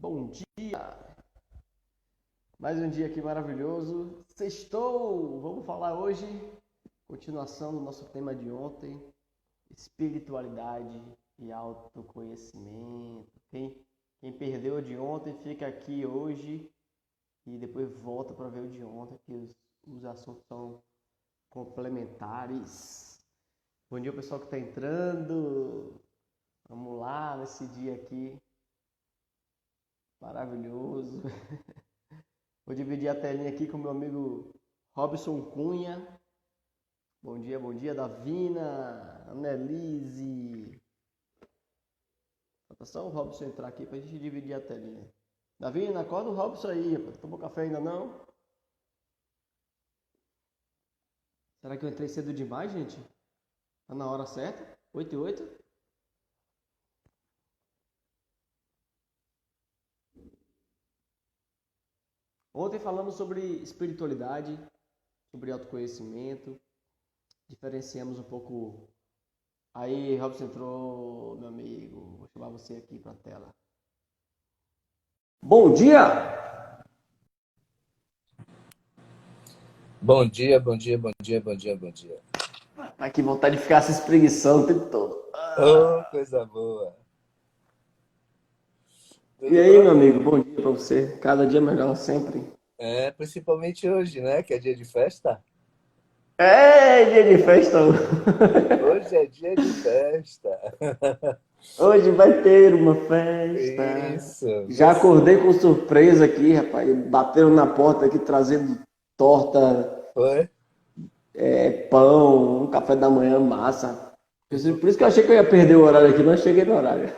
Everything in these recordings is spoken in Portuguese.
Bom dia! Mais um dia aqui maravilhoso. Sextou! Vamos falar hoje, continuação do nosso tema de ontem, espiritualidade e autoconhecimento. Quem perdeu o de ontem fica aqui hoje e depois volta para ver o de ontem, que os assuntos são complementares. Bom dia, pessoal que está entrando. Vamos lá nesse dia aqui maravilhoso. Vou dividir a telinha aqui com o meu amigo Robson Cunha. Bom dia, Davina, Annelise. Falta só o Robson entrar aqui pra gente dividir a telinha. Davina, acorda o Robson aí, rapaz. Tomou café ainda não? Será que eu entrei cedo demais, gente? Tá na hora certa? 8 e 8? Ontem falamos sobre espiritualidade, sobre autoconhecimento, diferenciamos um pouco. Aí, Robson entrou, meu amigo. Vou chamar você aqui para a tela. Bom dia! Bom dia, bom dia, bom dia, bom dia, bom dia. Tá que vontade de ficar se espreguiçando o tempo todo. Oh, coisa boa. E Tudo aí, bom? meu amigo, bom dia para você. Cada dia melhor, sempre. Principalmente hoje, né? Que é dia de festa. É dia de festa. Hoje é dia de festa. Hoje vai ter uma festa. Isso, Já você acordei com surpresa aqui, rapaz. Bateram na porta aqui trazendo torta, foi? pão, um café da manhã, massa. Por isso que eu achei que eu ia perder o horário aqui, mas cheguei no horário.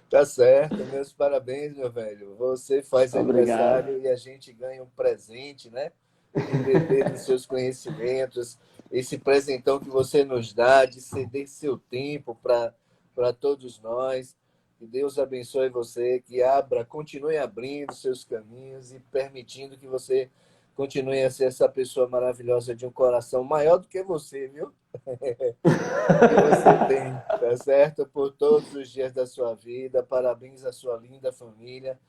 Tá certo, meus parabéns, meu velho. Você faz Obrigado. aniversário e a gente ganha um presente, né? De beber dos seus conhecimentos, esse presentão que você nos dá, de ceder seu tempo para todos nós. Que Deus abençoe você, que continue abrindo seus caminhos e permitindo que você continue a ser essa pessoa maravilhosa de um coração maior do que você, viu? Que você tem, tá certo? Por todos os dias da sua vida. Parabéns à sua linda família,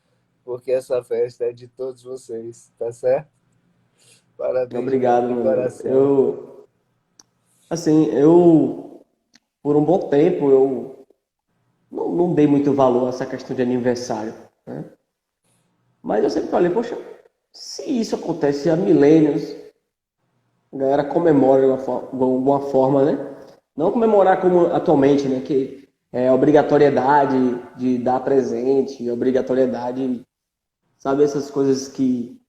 porque essa festa é de todos vocês, tá certo? Parabéns mesmo Obrigado, de meu amigo. coração. Por um bom tempo, eu não dei muito valor a essa questão de aniversário, né? Mas eu sempre falei, poxa, se isso acontece há milênios, a galera comemora de alguma forma, né? Não comemorar como atualmente, né? Que é obrigatoriedade de dar presente, obrigatoriedade, sabe? Essas coisas que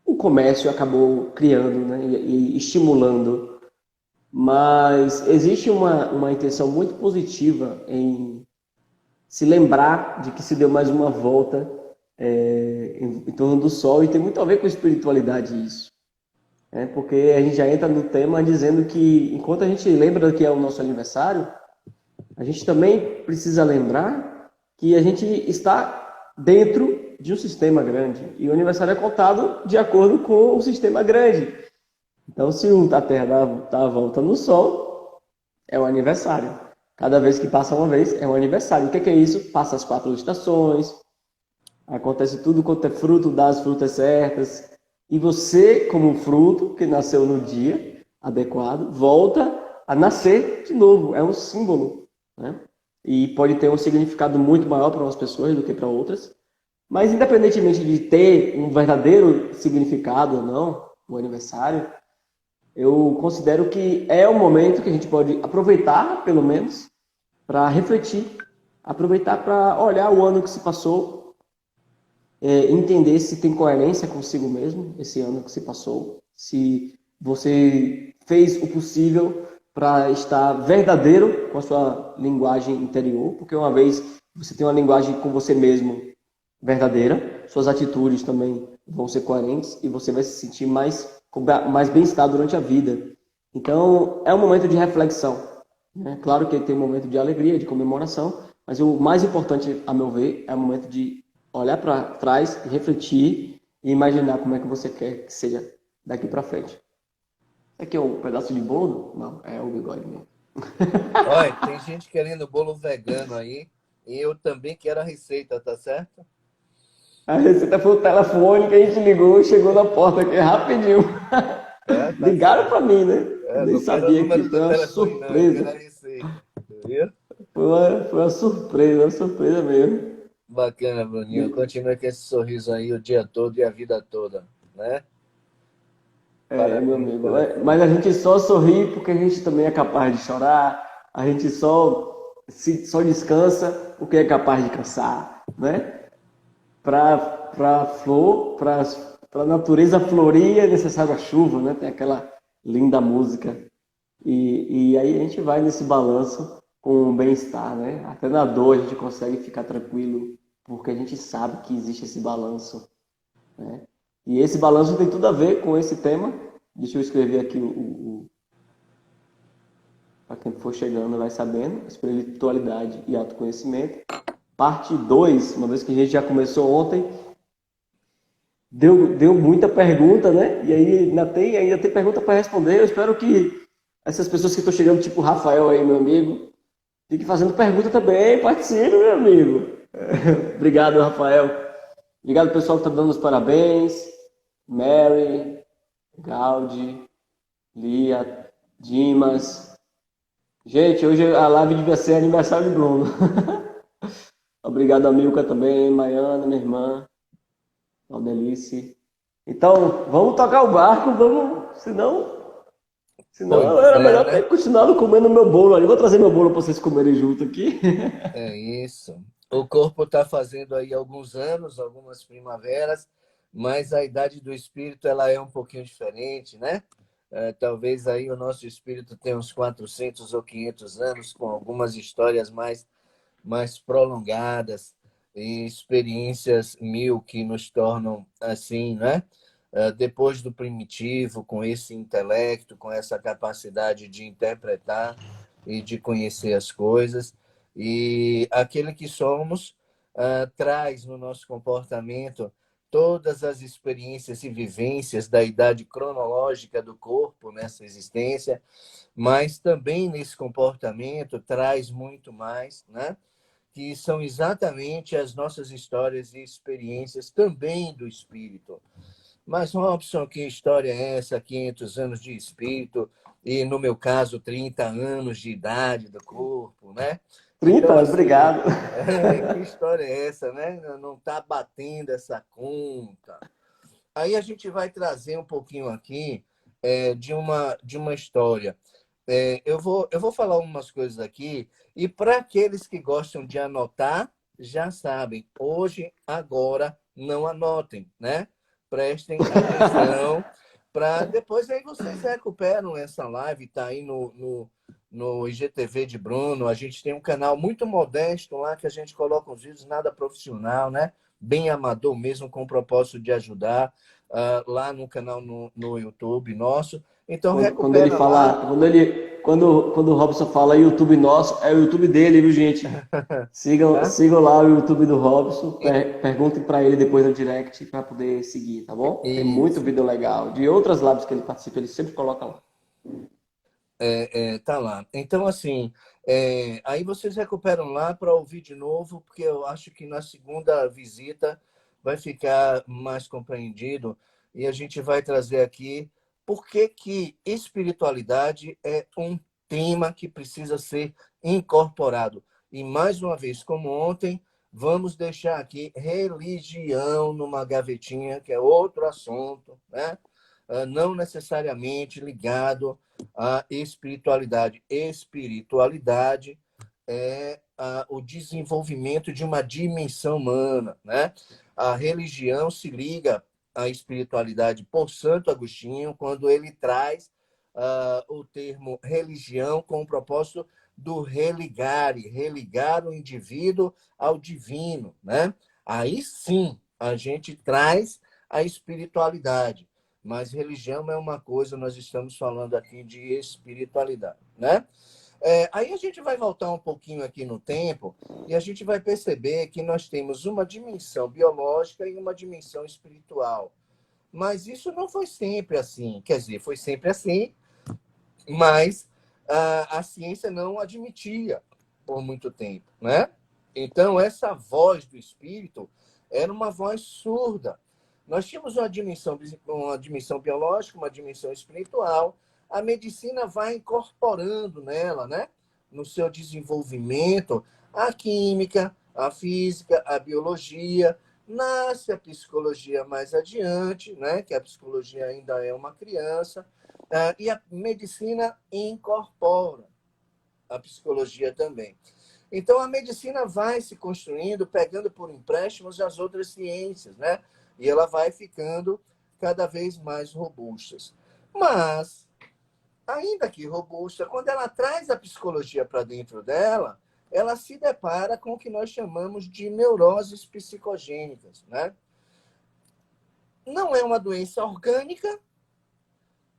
o comércio acabou criando, né? E estimulando. Mas existe uma intenção muito positiva em se lembrar de que se deu mais uma volta em torno do Sol, e tem muito a ver com espiritualidade isso. Né? Porque a gente já entra no tema dizendo que enquanto a gente lembra que é o nosso aniversário, a gente também precisa lembrar que a gente está dentro de um sistema grande. E o aniversário é contado de acordo com o sistema grande. Então, se a Terra dá a volta no Sol, é um aniversário. Cada vez que passa uma vez, é um aniversário. O que é isso? Passa as 4 estações, acontece tudo quanto é fruto, dá as frutas certas. E você, como fruto que nasceu no dia adequado, volta a nascer de novo. É um símbolo, né? E pode ter um significado muito maior para umas pessoas do que para outras. Mas, independentemente de ter um verdadeiro significado ou não, o aniversário, eu considero que é um momento que a gente pode aproveitar, pelo menos, para refletir, aproveitar para olhar o ano que se passou, entender se tem coerência consigo mesmo, esse ano que se passou, se você fez o possível para estar verdadeiro com a sua linguagem interior, porque uma vez você tem uma linguagem com você mesmo verdadeira, suas atitudes também vão ser coerentes e você vai se sentir mais bem-estar durante a vida. Então, é um momento de reflexão. Né? Claro que tem um momento de alegria, de comemoração, mas o mais importante, a meu ver, é o momento de olhar para trás, refletir e imaginar como é que você quer que seja daqui para frente. Isso aqui é um pedaço de bolo? Não, é o bigode mesmo. Olha, tem gente querendo bolo vegano aí. E eu também quero a receita, tá certo? A receita foi o telefone que a gente ligou e chegou na porta aqui rapidinho. É, tá Ligaram para certo. mim, né? Eu É, nem não quero o sabia que número foi do uma telefone, não. Eu quero a surpresa. receita. Viu? Uma surpresa mesmo. Bacana, Bruninho. Continue com esse sorriso aí o dia todo e a vida toda, né? É, meu Parabéns amigo. pela Mas fé. a gente só sorri porque a gente também é capaz de chorar. A gente só descansa porque é capaz de cansar, né? Para flor, para a natureza florir é necessário a chuva, né? Tem aquela linda música. E aí a gente vai nesse balanço com o bem-estar, né? Até na dor a gente consegue ficar tranquilo porque a gente sabe que existe esse balanço, né? E esse balanço tem tudo a ver com esse tema. Deixa eu escrever aqui para quem for chegando vai sabendo, espiritualidade e autoconhecimento. Parte 2, uma vez que a gente já começou ontem, deu muita pergunta, né? E aí ainda tem pergunta para responder. Eu espero que essas pessoas que estão chegando, tipo o Rafael aí, meu amigo, fiquem fazendo pergunta também, participe, meu amigo. Obrigado, Rafael. Obrigado, pessoal, que está dando os parabéns. Mary, Gaudi, Lia, Dimas. Gente, hoje a live devia ser aniversário de Bruno. Obrigado a Milka também, Maiana, minha irmã, Aldelice. Então, vamos tocar o barco, vamos, senão Pois era é, melhor né? ter continuado comendo meu bolo ali. Vou trazer meu bolo para vocês comerem junto aqui. É isso. O corpo está fazendo aí alguns anos, algumas primaveras, mas a idade do espírito ela é um pouquinho diferente, né? Talvez aí o nosso espírito tenha uns 400 ou 500 anos, com algumas histórias mais prolongadas e experiências mil que nos tornam assim, né? Depois do primitivo, com esse intelecto, com essa capacidade de interpretar e de conhecer as coisas. E aquele que somos traz no nosso comportamento todas as experiências e vivências da idade cronológica do corpo nessa existência, mas também nesse comportamento traz muito mais, né? Que são exatamente as nossas histórias e experiências também do espírito. Mas, Robson, que história é essa? 500 anos de espírito e, no meu caso, 30 anos de idade do corpo, né? Então, 30, assim, obrigado. que história é essa, né? Não está batendo essa conta. Aí a gente vai trazer um pouquinho aqui de uma história. Eu vou falar umas coisas aqui, e para aqueles que gostam de anotar, já sabem, hoje, agora, não anotem, né? Prestem atenção, para depois aí vocês recuperam essa live, tá aí no IGTV de Bruno. A gente tem um canal muito modesto lá, que a gente coloca os vídeos nada profissional, né? Bem amador mesmo, com o propósito de ajudar, lá no canal no YouTube nosso. Então, Quando ele recupera lá. fala, quando o Robson fala YouTube nosso, é o YouTube dele, viu, gente? Tá? Sigam lá o YouTube do Robson, perguntem para ele depois no direct para poder seguir, tá bom? Tem muito Isso. vídeo legal. De outras lives que ele participa, ele sempre coloca lá. Tá lá. Então, assim, aí vocês recuperam lá para ouvir de novo, porque eu acho que na segunda visita vai ficar mais compreendido, e a gente vai trazer aqui por que que espiritualidade é um tema que precisa ser incorporado. E, mais uma vez, como ontem, vamos deixar aqui religião numa gavetinha, que é outro assunto, né? Não necessariamente ligado à espiritualidade. Espiritualidade é o desenvolvimento de uma dimensão humana, né? A religião se liga à espiritualidade por Santo Agostinho, quando ele traz o termo religião com o propósito do religar o indivíduo ao divino, né? Aí sim a gente traz a espiritualidade. Mas religião é uma coisa, nós estamos falando aqui de espiritualidade, né? Aí a gente vai voltar um pouquinho aqui no tempo e a gente vai perceber que nós temos uma dimensão biológica e uma dimensão espiritual. Mas isso não foi sempre assim. Quer dizer, foi sempre assim, mas a ciência não admitia por muito tempo, né? Então, essa voz do espírito era uma voz surda. Nós tínhamos uma dimensão biológica, uma dimensão espiritual. A medicina vai incorporando nela, né? No seu desenvolvimento, a química, a física, a biologia. Nasce a psicologia mais adiante, né? Que a psicologia ainda é uma criança. E a medicina incorpora a psicologia também. Então, a medicina vai se construindo, pegando por empréstimos as outras ciências, né? E ela vai ficando cada vez mais robusta. Mas, ainda que robusta, quando ela traz a psicologia para dentro dela, ela se depara com o que nós chamamos de neuroses psicogênicas, né? Não é uma doença orgânica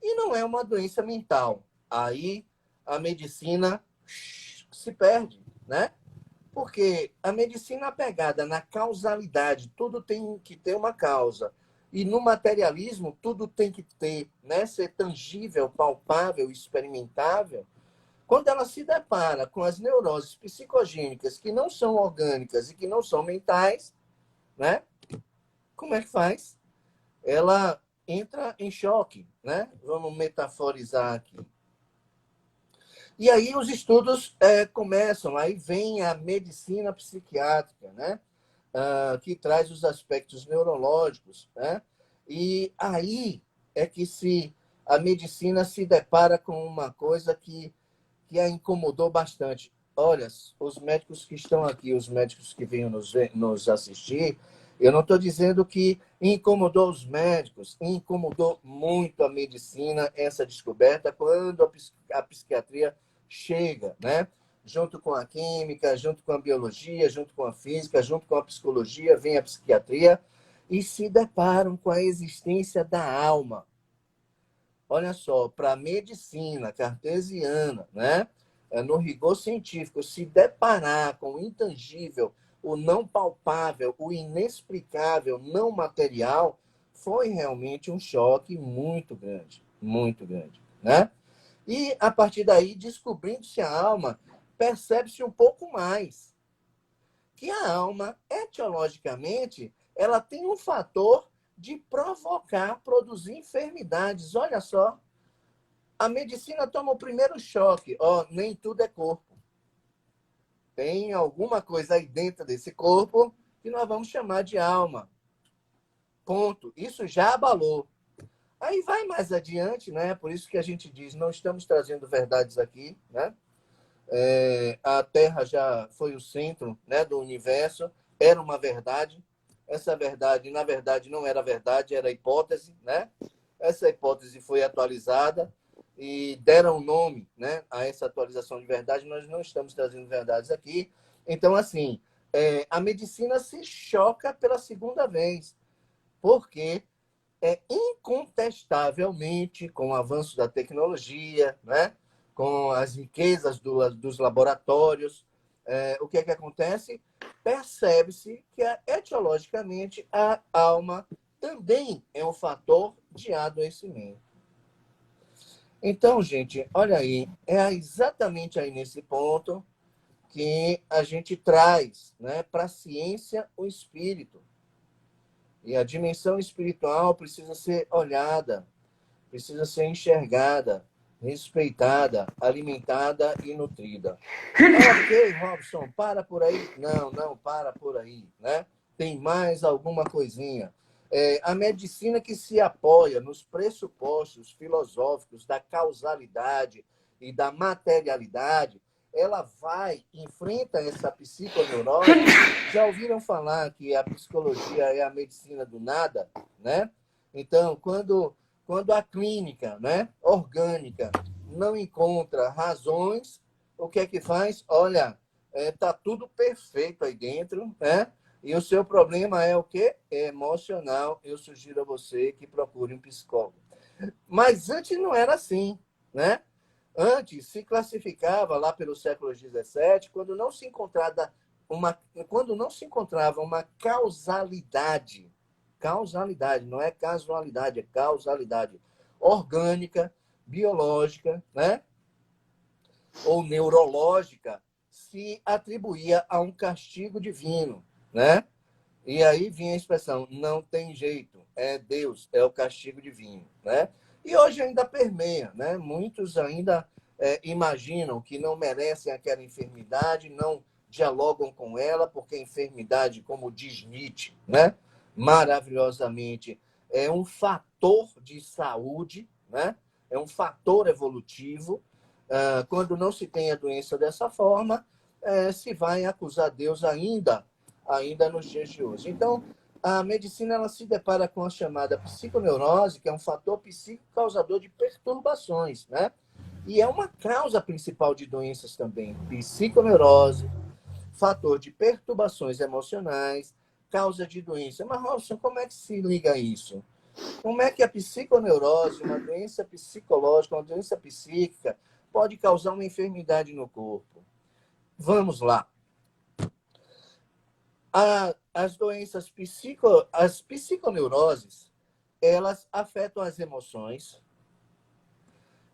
e não é uma doença mental. Aí a medicina se perde, né? Porque a medicina apegada na causalidade, tudo tem que ter uma causa. E no materialismo, tudo tem que ter, né, ser tangível, palpável, experimentável. Quando ela se depara com as neuroses psicogênicas que não são orgânicas e que não são mentais, né? Como é que faz? Ela entra em choque, né? Vamos metaforizar aqui. E aí os estudos começam, aí vem a medicina psiquiátrica, né? Que traz os aspectos neurológicos, né? E aí é que a medicina se depara com uma coisa que a incomodou bastante. Olha, os médicos que estão aqui, os médicos que venham nos assistir, eu não estou dizendo que incomodou os médicos, incomodou muito a medicina essa descoberta quando a psiquiatria chega, né? Junto com a química, junto com a biologia, junto com a física, junto com a psicologia, vem a psiquiatria e se deparam com a existência da alma. Olha só, para a medicina cartesiana, né? No rigor científico, se deparar com o intangível, o não palpável, o inexplicável, não material, foi realmente um choque muito grande, né? E, a partir daí, descobrindo-se a alma, percebe-se um pouco mais que a alma, etiologicamente, ela tem um fator de provocar, produzir enfermidades. Olha só, a medicina toma o primeiro choque. Nem tudo é corpo. Tem alguma coisa aí dentro desse corpo que nós vamos chamar de alma. Ponto. Isso já abalou. Aí vai mais adiante, né? Por isso que a gente diz, não estamos trazendo verdades aqui, né? A Terra já foi o centro, né, do universo, era uma verdade. Essa verdade, na verdade, não era verdade, era hipótese, né? Essa hipótese foi atualizada e deram nome, né, a essa atualização de verdade. Nós não estamos trazendo verdades aqui. Então, assim, a medicina se choca pela segunda vez, porque incontestavelmente, com o avanço da tecnologia, né? Com as riquezas dos laboratórios, o que é que acontece? Percebe-se que, etiologicamente, a alma também é um fator de adoecimento. Então, gente, olha aí, é exatamente aí nesse ponto que a gente traz, né, para a ciência o espírito. E a dimensão espiritual precisa ser olhada, precisa ser enxergada, respeitada, alimentada e nutrida. Ok, Robson, para por aí. Não, para por aí, né? Tem mais alguma coisinha. A medicina que se apoia nos pressupostos filosóficos da causalidade e da materialidade, ela enfrenta essa psiconeurose. Já ouviram falar que a psicologia é a medicina do nada, né? Então, quando a clínica, né, orgânica não encontra razões, o que é que faz? Olha, tá tudo perfeito aí dentro, né? E o seu problema é o quê? É emocional. Eu sugiro a você que procure um psicólogo. Mas antes não era assim, né? Antes se classificava lá pelo século XVII, quando não se encontrava uma causalidade, não é casualidade, é causalidade orgânica, biológica, né? Ou neurológica se atribuía a um castigo divino, né? E aí vinha a expressão, não tem jeito, é Deus, é o castigo divino, né? E hoje ainda permeia, né? Muitos ainda imaginam que não merecem aquela enfermidade, não dialogam com ela, porque a enfermidade, como diz Nietzsche, né? Maravilhosamente, é um fator de saúde, né? É um fator evolutivo. Quando não se tem a doença dessa forma, se vai acusar Deus ainda nos dias de hoje. Então, a medicina ela se depara com a chamada psiconeurose, que é um fator psíquico causador de perturbações, né? E é uma causa principal de doenças também. Psiconeurose, fator de perturbações emocionais, causa de doença. Mas, Robson, como é que se liga isso? Como é que a psiconeurose, uma doença psicológica, uma doença psíquica, pode causar uma enfermidade no corpo? Vamos lá. As doenças as psiconeuroses, elas afetam as emoções,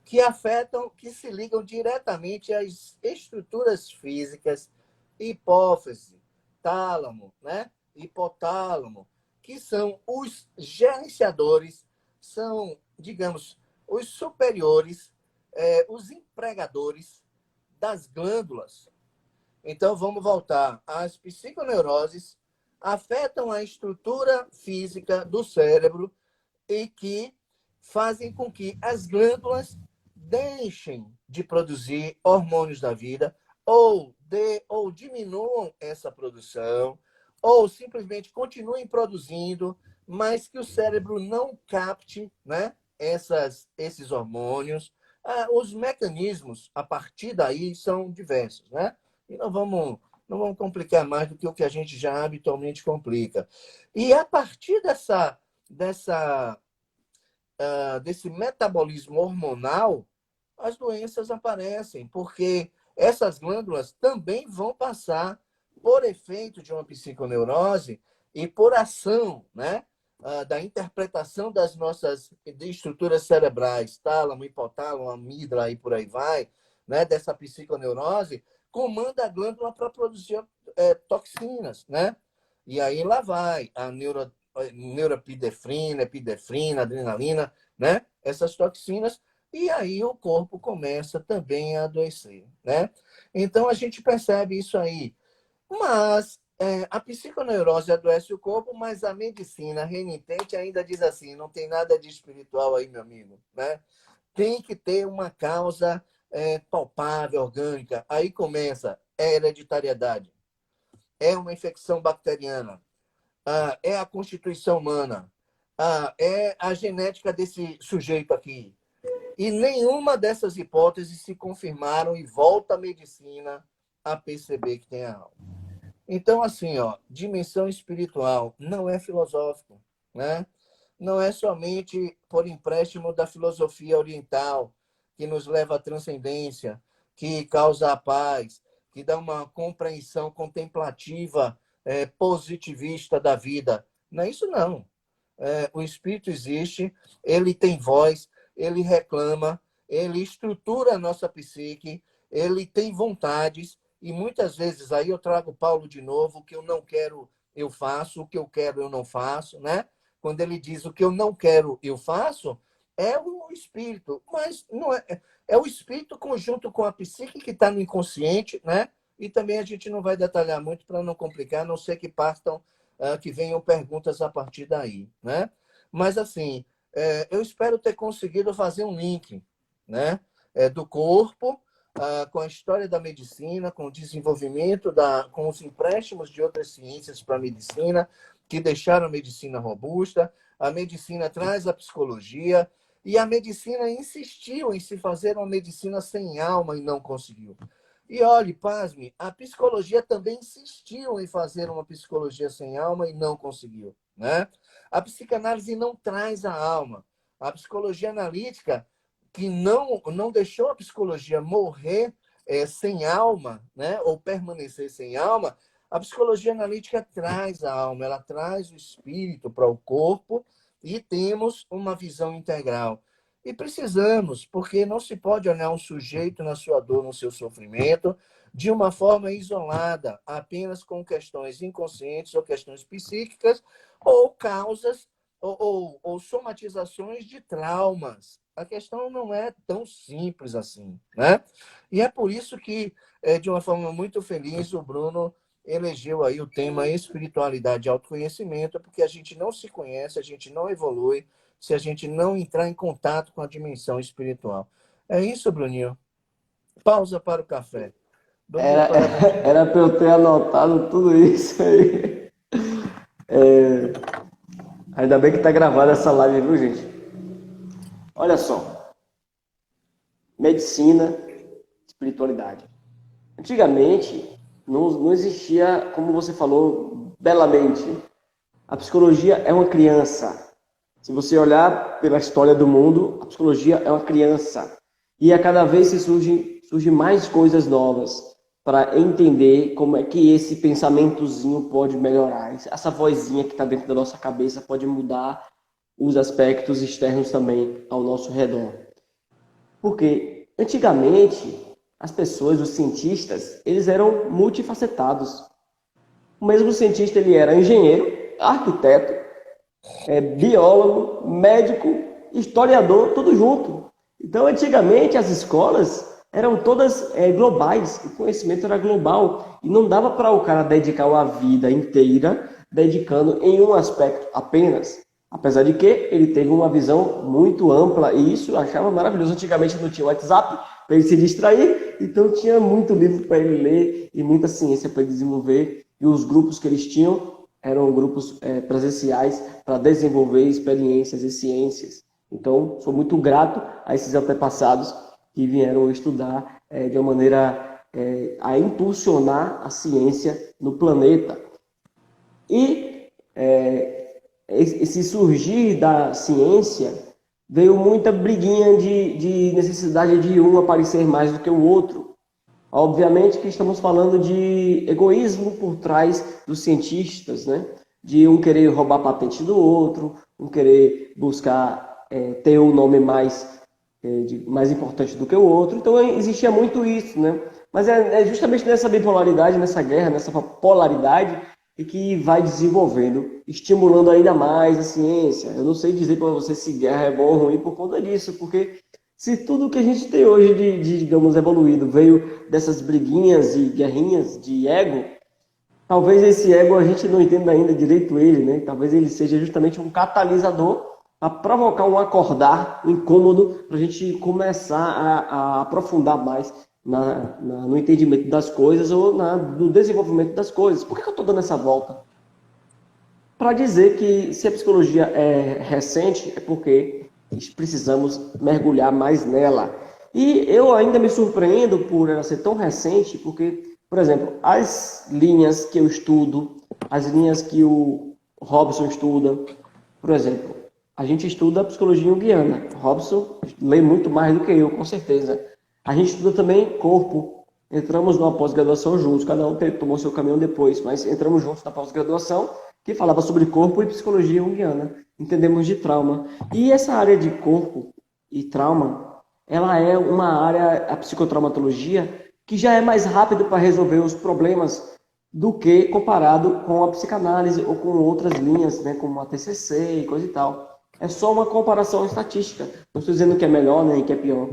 que se ligam diretamente às estruturas físicas, hipófise, tálamo, né? Hipotálamo, que são os gerenciadores, são, digamos, os superiores, os empregadores das glândulas. Então, vamos voltar. As psiconeuroses afetam a estrutura física do cérebro e que fazem com que as glândulas deixem de produzir hormônios da vida ou diminuam essa produção ou simplesmente continuem produzindo, mas que o cérebro não capte, né, esses hormônios. Os mecanismos, a partir daí, são diversos, né? E não vamos complicar mais do que o que a gente já habitualmente complica. E a partir desse metabolismo hormonal, as doenças aparecem, porque essas glândulas também vão passar por efeito de uma psiconeurose e por ação, né, da interpretação das nossas estruturas cerebrais, tálamo, hipotálamo, amígdala e por aí vai, né, dessa psiconeurose, comanda a glândula para produzir toxinas, né? E aí lá vai a neuropidefrina, epidefrina, adrenalina, né? Essas toxinas, e aí o corpo começa também a adoecer, né? Então a gente percebe isso aí. Mas a psiconeurose adoece o corpo, mas a medicina renitente ainda diz assim, não tem nada de espiritual aí, meu amigo, né? Tem que ter uma causa palpável, orgânica. Aí começa a hereditariedade, é uma infecção bacteriana, é a constituição humana, é a genética desse sujeito aqui. E nenhuma dessas hipóteses se confirmaram e volta a medicina a perceber que tem a alma. Então, assim, ó, dimensão espiritual não é filosófico, né? Não é somente por empréstimo da filosofia oriental, que nos leva à transcendência, que causa a paz, que dá uma compreensão contemplativa, positivista da vida. Não é isso, não. O espírito existe, ele tem voz, ele reclama, ele estrutura a nossa psique, ele tem vontades, e muitas vezes aí eu trago Paulo de novo, o que eu não quero, eu faço, o que eu quero, eu não faço, né? Quando ele diz o que eu não quero, eu faço, é o espírito, mas não é o espírito conjunto com a psique que está no inconsciente, né? E também a gente não vai detalhar muito para não complicar, a não ser que partam, que venham perguntas a partir daí, né? Mas assim, eu espero ter conseguido fazer um link, né? Do corpo com a história da medicina, com o desenvolvimento, com os empréstimos de outras ciências para a medicina, que deixaram a medicina robusta. A medicina traz a psicologia, e a medicina insistiu em se fazer uma medicina sem alma e não conseguiu. E olhe, pasme, a psicologia também insistiu em fazer uma psicologia sem alma e não conseguiu, né? A psicanálise não traz a alma. A psicologia analítica, que não deixou a psicologia morrer sem alma, né? Ou permanecer sem alma, a psicologia analítica traz a alma, ela traz o espírito para o corpo e temos uma visão integral. E precisamos, porque não se pode olhar um sujeito na sua dor, no seu sofrimento, de uma forma isolada, apenas com questões inconscientes ou questões psíquicas, ou causas ou somatizações de traumas. A questão não é tão simples assim, né? E é por isso que, de uma forma muito feliz, o Bruno elegeu aí o tema espiritualidade e autoconhecimento, porque a gente não se conhece, a gente não evolui, se a gente não entrar em contato com a dimensão espiritual. É isso, Bruninho. Pausa para o café. Bruninho, Era, parabéns. era para eu ter anotado tudo isso aí. Ainda bem que tá gravada essa live, viu, gente? Olha só, medicina, espiritualidade. Antigamente, não existia, como você falou belamente, a psicologia é uma criança. Se você olhar pela história do mundo, a psicologia é uma criança. E a cada vez surgem mais coisas novas para entender como é que esse pensamentozinho pode melhorar. Essa vozinha que está dentro da nossa cabeça pode mudar os aspectos externos também ao nosso redor. Porque antigamente as pessoas, os cientistas, eles eram multifacetados. O mesmo cientista ele era engenheiro, arquiteto, biólogo, médico, historiador, tudo junto. Então, antigamente, as escolas eram todas globais, o conhecimento era global e não dava para o cara dedicar a vida inteira dedicando em um aspecto apenas. Apesar de que ele teve uma visão muito ampla e isso eu achava maravilhoso. Antigamente não tinha WhatsApp para ele se distrair, então tinha muito livro para ele ler e muita ciência para ele desenvolver. E os grupos que eles tinham eram grupos presenciais para desenvolver experiências e ciências. Então, sou muito grato a esses antepassados que vieram estudar de uma maneira a impulsionar a ciência no planeta. E esse surgir da ciência veio muita briguinha de necessidade de um aparecer mais do que o outro. Obviamente que estamos falando de egoísmo por trás dos cientistas, né? De um querer roubar a patente do outro, um querer buscar ter um nome mais importante do que o outro. Então existia muito isso, né? Mas é justamente nessa bipolaridade, nessa guerra, nessa polaridade e que vai desenvolvendo, estimulando ainda mais a ciência. Eu não sei dizer para você se guerra é bom ou ruim por conta disso, porque se tudo que a gente tem hoje digamos, evoluído veio dessas briguinhas e guerrinhas de ego, talvez esse ego a gente não entenda ainda direito ele, né? Talvez ele seja justamente um catalisador a provocar um acordar, um incômodo, para a gente começar a aprofundar mais no entendimento das coisas ou no desenvolvimento das coisas. Por que eu estou dando essa volta? Para dizer que se a psicologia é recente, é porque precisamos mergulhar mais nela. E eu ainda me surpreendo por ela ser tão recente, porque, por exemplo, as linhas que eu estudo, as linhas que o Robson estuda, por exemplo, a gente estuda a psicologia junguiana. Robson lê muito mais do que eu, com certeza. A gente estuda também corpo. Entramos numa pós-graduação juntos, cada um tomou seu caminho depois, mas entramos juntos na pós-graduação, que falava sobre corpo e psicologia junguiana. Entendemos de trauma. E essa área de corpo e trauma, ela é uma área, a psicotraumatologia, que já é mais rápido para resolver os problemas do que comparado com a psicanálise ou com outras linhas, né, como a TCC e coisa e tal. É só uma comparação estatística. Não estou dizendo que é melhor nem que é pior.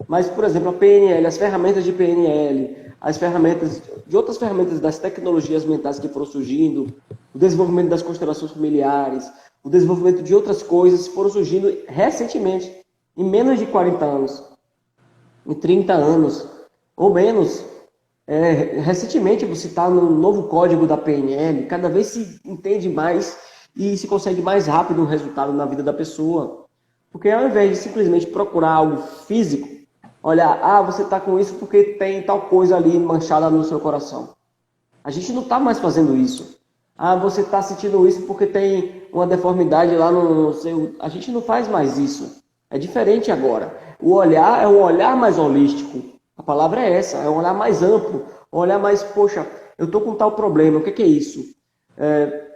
Mas, por exemplo, a PNL, as ferramentas de PNL, as ferramentas de outras ferramentas das tecnologias mentais que foram surgindo, o desenvolvimento das constelações familiares, o desenvolvimento de outras coisas foram surgindo recentemente, em menos de 40 anos, em 30 anos, ou menos. Recentemente, você está no novo código da PNL, cada vez se entende mais e se consegue mais rápido um resultado na vida da pessoa. Porque ao invés de simplesmente procurar algo físico, olhar, você está com isso porque tem tal coisa ali manchada no seu coração. A gente não está mais fazendo isso. Você está sentindo isso porque tem uma deformidade lá no seu... A gente não faz mais isso. É diferente agora. O olhar é um olhar mais holístico. A palavra é essa, é um olhar mais amplo. Um olhar mais, poxa, eu estou com tal problema, o que é isso?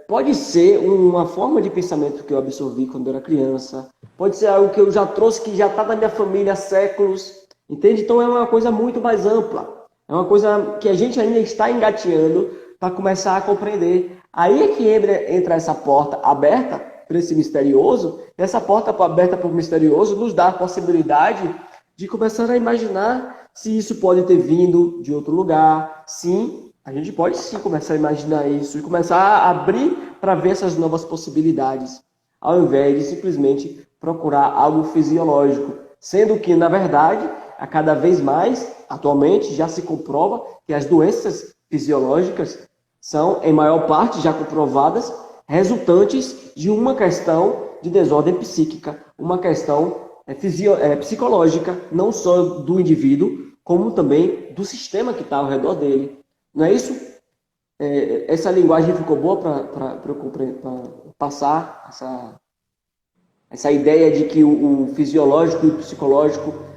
Pode ser uma forma de pensamento que eu absorvi quando eu era criança. Pode ser algo que eu já trouxe, que já está na minha família há séculos. Entende? Então é uma coisa muito mais ampla. É uma coisa que a gente ainda está engateando para começar a compreender. Aí é que entra essa porta aberta para esse misterioso, e essa porta aberta para o misterioso nos dá a possibilidade de começar a imaginar se isso pode ter vindo de outro lugar. Sim, a gente pode sim começar a imaginar isso e começar a abrir para ver essas novas possibilidades, ao invés de simplesmente procurar algo fisiológico. Sendo que, na verdade, a cada vez mais, atualmente, já se comprova que as doenças fisiológicas são, em maior parte, já comprovadas, resultantes de uma questão de desordem psíquica, uma questão psicológica, não só do indivíduo, como também do sistema que está ao redor dele. Não é isso? Essa linguagem ficou boa para passar essa ideia de que o fisiológico e o psicológico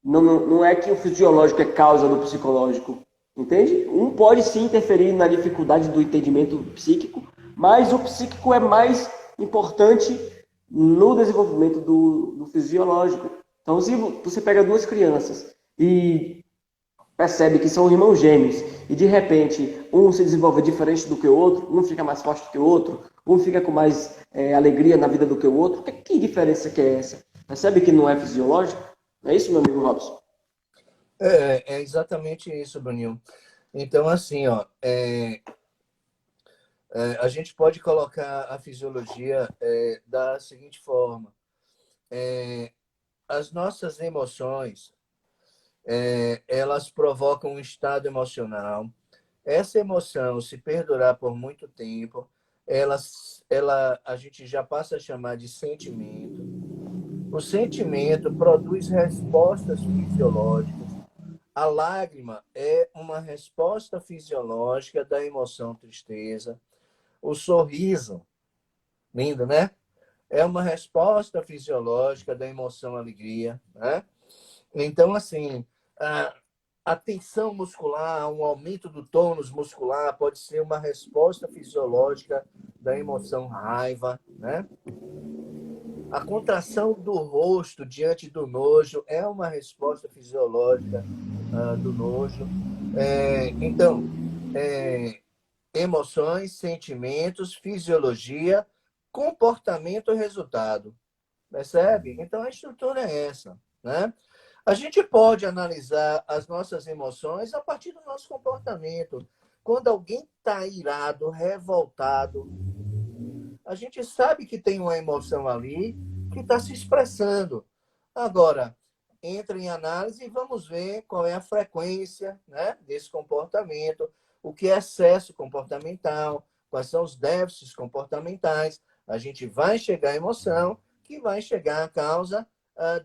não é que o fisiológico é causa do psicológico, entende? Um pode sim interferir na dificuldade do entendimento psíquico, mas o psíquico é mais importante no desenvolvimento do fisiológico. Então, se você pega duas crianças e percebe que são irmãos gêmeos e de repente um se desenvolve diferente do que o outro, um fica mais forte do que o outro, um fica com mais alegria na vida do que o outro, que diferença que é essa? Percebe que não é fisiológico? Não é isso, meu amigo Robson? É exatamente isso, Bruninho. Então, assim, ó, a gente pode colocar a fisiologia da seguinte forma. As nossas emoções, elas provocam um estado emocional. Essa emoção, se perdurar por muito tempo, a gente já passa a chamar de sentimento. O sentimento produz respostas fisiológicas. A lágrima é uma resposta fisiológica da emoção tristeza. O sorriso, lindo, né? É uma resposta fisiológica da emoção alegria, né? Então, assim, a tensão muscular, um aumento do tônus muscular pode ser uma resposta fisiológica da emoção raiva, né? A contração do rosto diante do nojo é uma resposta fisiológica do nojo. Então, emoções, sentimentos, fisiologia, comportamento, resultado. Percebe? Então, a estrutura é essa, né? A gente pode analisar as nossas emoções a partir do nosso comportamento. Quando alguém está irado, revoltado, a gente sabe que tem uma emoção ali que está se expressando. Agora, entra em análise e vamos ver qual é a frequência, né, desse comportamento, o que é excesso comportamental, quais são os déficits comportamentais. A gente vai chegar à emoção, que vai chegar à causa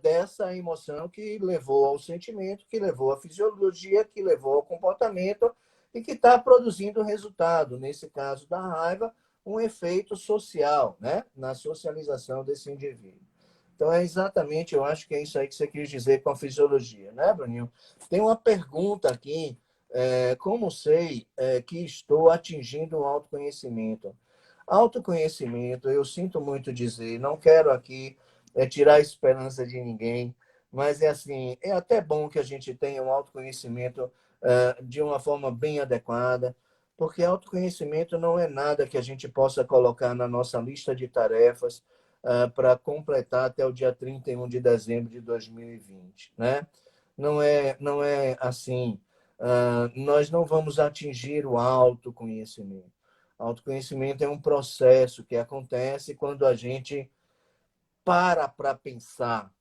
dessa emoção que levou ao sentimento, que levou à fisiologia, que levou ao comportamento e que está produzindo resultado, nesse caso da raiva, um efeito social, né, na socialização desse indivíduo. Então, é exatamente, eu acho que é isso aí que você quis dizer com a fisiologia, né, Bruninho? Tem uma pergunta aqui, como sei que estou atingindo o autoconhecimento? Autoconhecimento, eu sinto muito dizer, não quero aqui tirar a esperança de ninguém, mas é assim, é até bom que a gente tenha um autoconhecimento de uma forma bem adequada, porque autoconhecimento não é nada que a gente possa colocar na nossa lista de tarefas para completar até o dia 31 de dezembro de 2020, né? Não é assim. Nós não vamos atingir o autoconhecimento. Autoconhecimento é um processo que acontece quando a gente para pensar.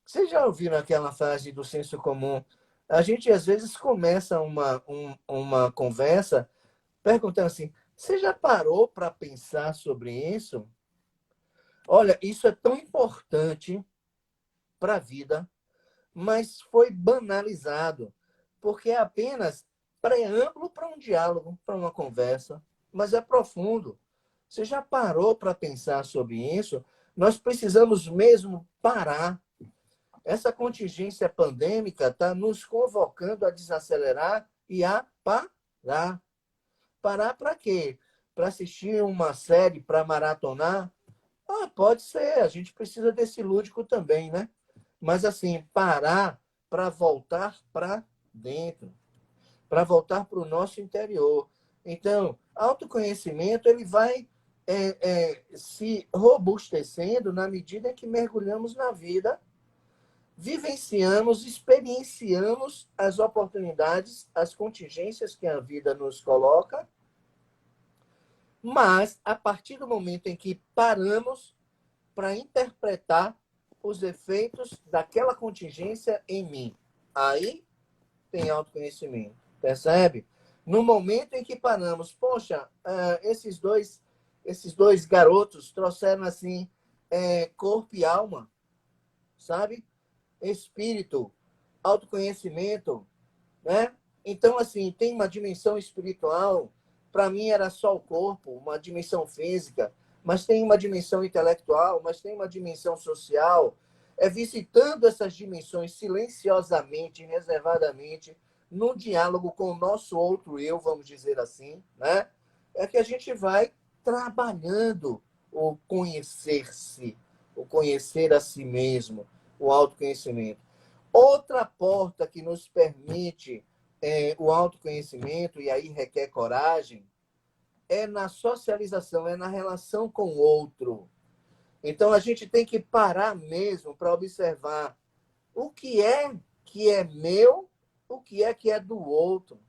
Vocês já ouviram aquela frase do senso comum? A gente, às vezes, começa uma conversa perguntando assim: você já parou para pensar sobre isso? Olha, isso é tão importante para a vida, mas foi banalizado, porque é apenas preâmbulo para um diálogo, para uma conversa, mas é profundo. Você já parou para pensar sobre isso? Nós precisamos mesmo parar. Essa contingência pandêmica está nos convocando a desacelerar e a parar. Parar para quê? Para assistir uma série, para maratonar? Pode ser, a gente precisa desse lúdico também, né? Mas assim, parar para voltar para dentro. para voltar para o nosso interior. Então, autoconhecimento ele vai se robustecendo na medida em que mergulhamos na vida, vivenciamos, experienciamos as oportunidades, as contingências que a vida nos coloca, mas a partir do momento em que paramos para interpretar os efeitos daquela contingência em mim, aí tem autoconhecimento, percebe? No momento em que paramos, poxa, esses dois garotos trouxeram assim corpo e alma, sabe? Espírito, autoconhecimento, né? Então, assim, tem uma dimensão espiritual. Para mim era só o corpo, uma dimensão física, mas tem uma dimensão intelectual, mas tem uma dimensão social. É visitando essas dimensões silenciosamente, reservadamente, no diálogo com o nosso outro eu, vamos dizer assim, né? É que a gente vai trabalhando o conhecer-se, o conhecer a si mesmo, o autoconhecimento. Outra porta que nos permite o autoconhecimento, e aí requer coragem, é na socialização, é na relação com o outro. Então, a gente tem que parar mesmo para observar o que é meu, o que é do outro.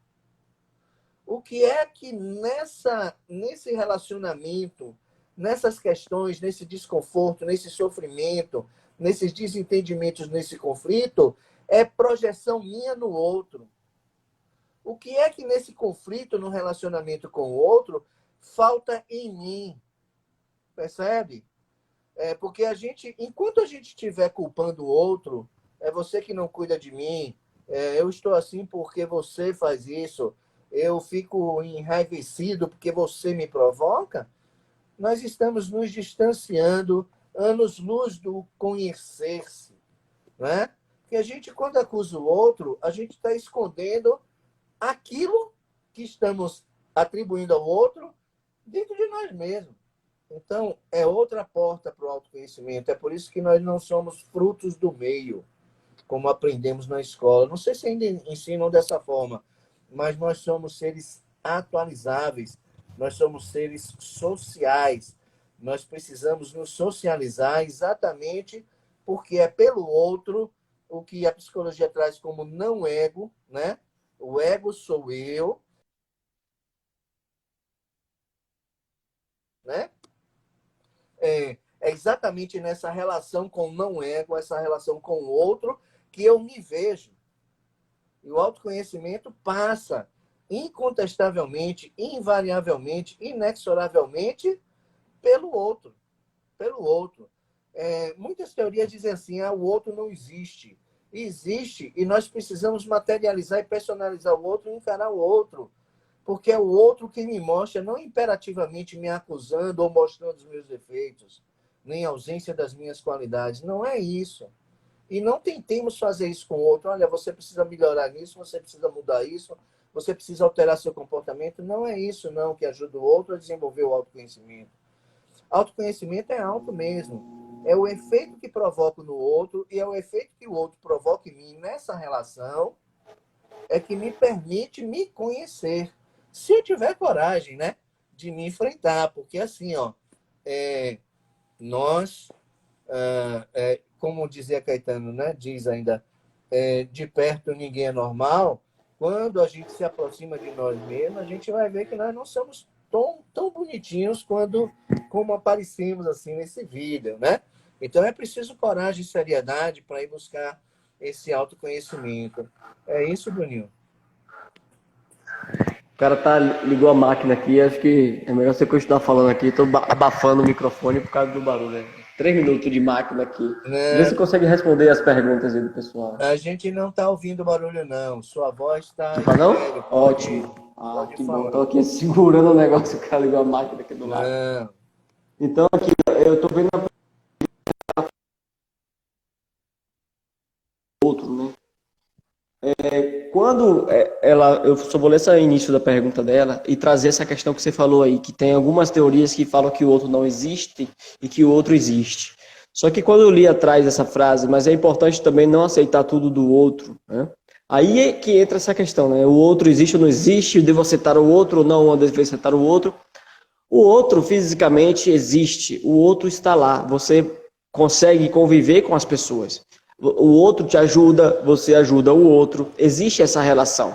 O que é que nesse relacionamento, nessas questões, nesse desconforto, nesse sofrimento, nesses desentendimentos, nesse conflito, é projeção minha no outro. O que é que nesse conflito, no relacionamento com o outro, falta em mim? Percebe? Porque enquanto a gente estiver culpando o outro, é você que não cuida de mim, eu estou assim porque você faz isso, eu fico enraivecido porque você me provoca, nós estamos nos distanciando anos-luz do conhecer-se, né? Porque a gente, quando acusa o outro, a gente está escondendo aquilo que estamos atribuindo ao outro dentro de nós mesmos. Então, é outra porta para o autoconhecimento. É por isso que nós não somos frutos do meio, como aprendemos na escola. Não sei se ainda ensinam dessa forma, mas nós somos seres atualizáveis, nós somos seres sociais. Nós precisamos nos socializar exatamente porque é pelo outro o que a psicologia traz como não ego, né? O ego sou eu, né? É exatamente nessa relação com o não ego, essa relação com o outro, que eu me vejo. E o autoconhecimento passa incontestavelmente, invariavelmente, inexoravelmente pelo outro. Pelo outro. Muitas teorias dizem assim, o outro não existe. Existe e nós precisamos materializar e personalizar o outro e encarar o outro. Porque é o outro que me mostra, não imperativamente me acusando ou mostrando os meus defeitos, nem a ausência das minhas qualidades. Não é isso. E não tentemos fazer isso com o outro. Olha, você precisa melhorar nisso, você precisa mudar isso, você precisa alterar seu comportamento. Não é isso, não, que ajuda o outro a desenvolver o autoconhecimento. Autoconhecimento é alto mesmo. É o efeito que provoco no outro e é o efeito que o outro provoca em mim nessa relação é que me permite me conhecer. Se eu tiver coragem, né, de me enfrentar. Porque assim, nós, como dizia Caetano, né, diz ainda, de perto ninguém é normal. Quando a gente se aproxima de nós mesmos, a gente vai ver que nós não somos tão bonitinhos como aparecemos assim nesse vídeo, né? Então é preciso coragem e seriedade para ir buscar esse autoconhecimento. É isso, Bruninho. O cara ligou a máquina aqui, acho que é melhor você continuar falando aqui. Tô abafando o microfone por causa do barulho, né? 3 minutos de máquina aqui. Vê se consegue responder as perguntas aí do pessoal. A gente não está ouvindo barulho, não. Sua voz está... Tá não? Ótimo. Pode que falar. bom. Tô aqui segurando o negócio, o cara ligou a máquina aqui do lado. Não. Então, aqui, eu tô vendo outro, né? Quando eu só vou ler esse início da pergunta dela e trazer essa questão que você falou aí, que tem algumas teorias que falam que o outro não existe e que o outro existe. Só que quando eu li atrás essa frase, mas é importante também não aceitar tudo do outro, né? Aí é que entra essa questão, né? O outro existe ou não existe, devo aceitar o outro ou não devo aceitar o outro. O outro fisicamente existe, o outro está lá, você consegue conviver com as pessoas. O outro te ajuda, você ajuda o outro, existe essa relação.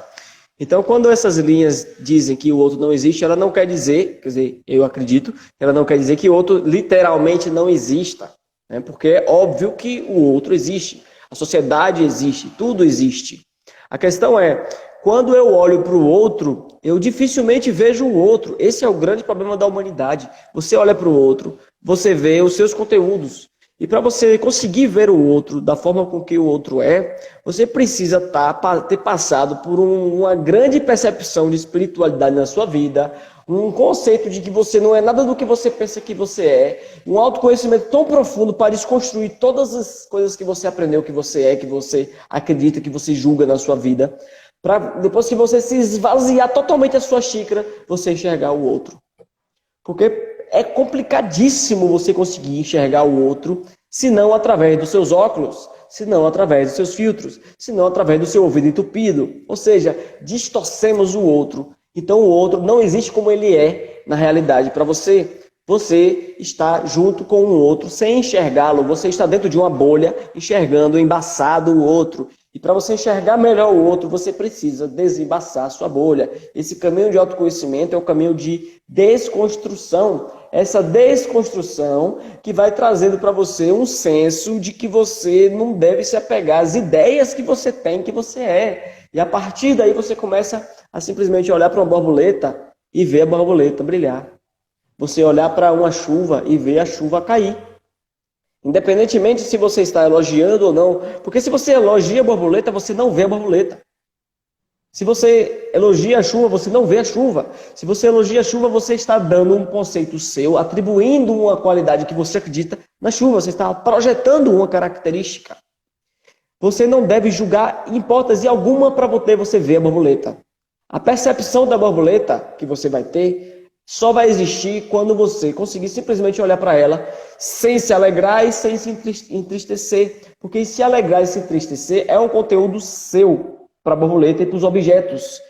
Então, quando essas linhas dizem que o outro não existe, ela não quer dizer, quer dizer, eu acredito, ela não quer dizer que o outro literalmente não exista, né? Porque é óbvio que o outro existe, a sociedade existe, tudo existe. A questão é, quando eu olho para o outro, eu dificilmente vejo o outro. Esse é o grande problema da humanidade. Você olha para o outro, você vê os seus conteúdos. E para você conseguir ver o outro da forma com que o outro é, você precisa ter passado por uma grande percepção de espiritualidade na sua vida, um conceito de que você não é nada do que você pensa que você é, um autoconhecimento tão profundo para desconstruir todas as coisas que você aprendeu que você é, que você acredita, que você julga na sua vida, para depois que você se esvaziar totalmente a sua xícara, você enxergar o outro. Porque é complicadíssimo você conseguir enxergar o outro, se não através dos seus óculos, se não através dos seus filtros, se não através do seu ouvido entupido. Ou seja, distorcemos o outro. Então o outro não existe como ele é na realidade para você. Você está junto com o outro sem enxergá-lo. Você está dentro de uma bolha, enxergando embaçado o outro. E para você enxergar melhor o outro, você precisa desembaçar a sua bolha. Esse caminho de autoconhecimento é o caminho de desconstrução. Essa desconstrução que vai trazendo para você um senso de que você não deve se apegar às ideias que você tem, que você é. E a partir daí você começa a simplesmente olhar para uma borboleta e ver a borboleta brilhar. Você olhar para uma chuva e ver a chuva cair. Independentemente se você está elogiando ou não. Porque se você elogia a borboleta, você não vê a borboleta. Se você elogia a chuva, você não vê a chuva. Se você elogia a chuva, você está dando um conceito seu, atribuindo uma qualidade que você acredita na chuva. Você está projetando uma característica. Você não deve julgar em hipótese alguma para você ver a borboleta. A percepção da borboleta que você vai ter só vai existir quando você conseguir simplesmente olhar para ela sem se alegrar e sem se entristecer. Porque se alegrar e se entristecer é um conteúdo seu para a borboleta e para os objetos.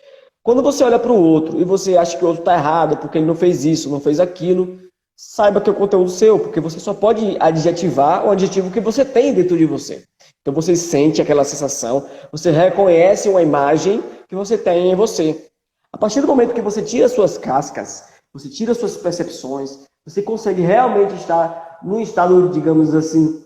Quando você olha para o outro e você acha que o outro está errado porque ele não fez isso, não fez aquilo, saiba que é o conteúdo seu, porque você só pode adjetivar o adjetivo que você tem dentro de você. Então você sente aquela sensação, você reconhece uma imagem que você tem em você. A partir do momento que você tira suas cascas, você tira suas percepções, você consegue realmente estar num estado, digamos assim,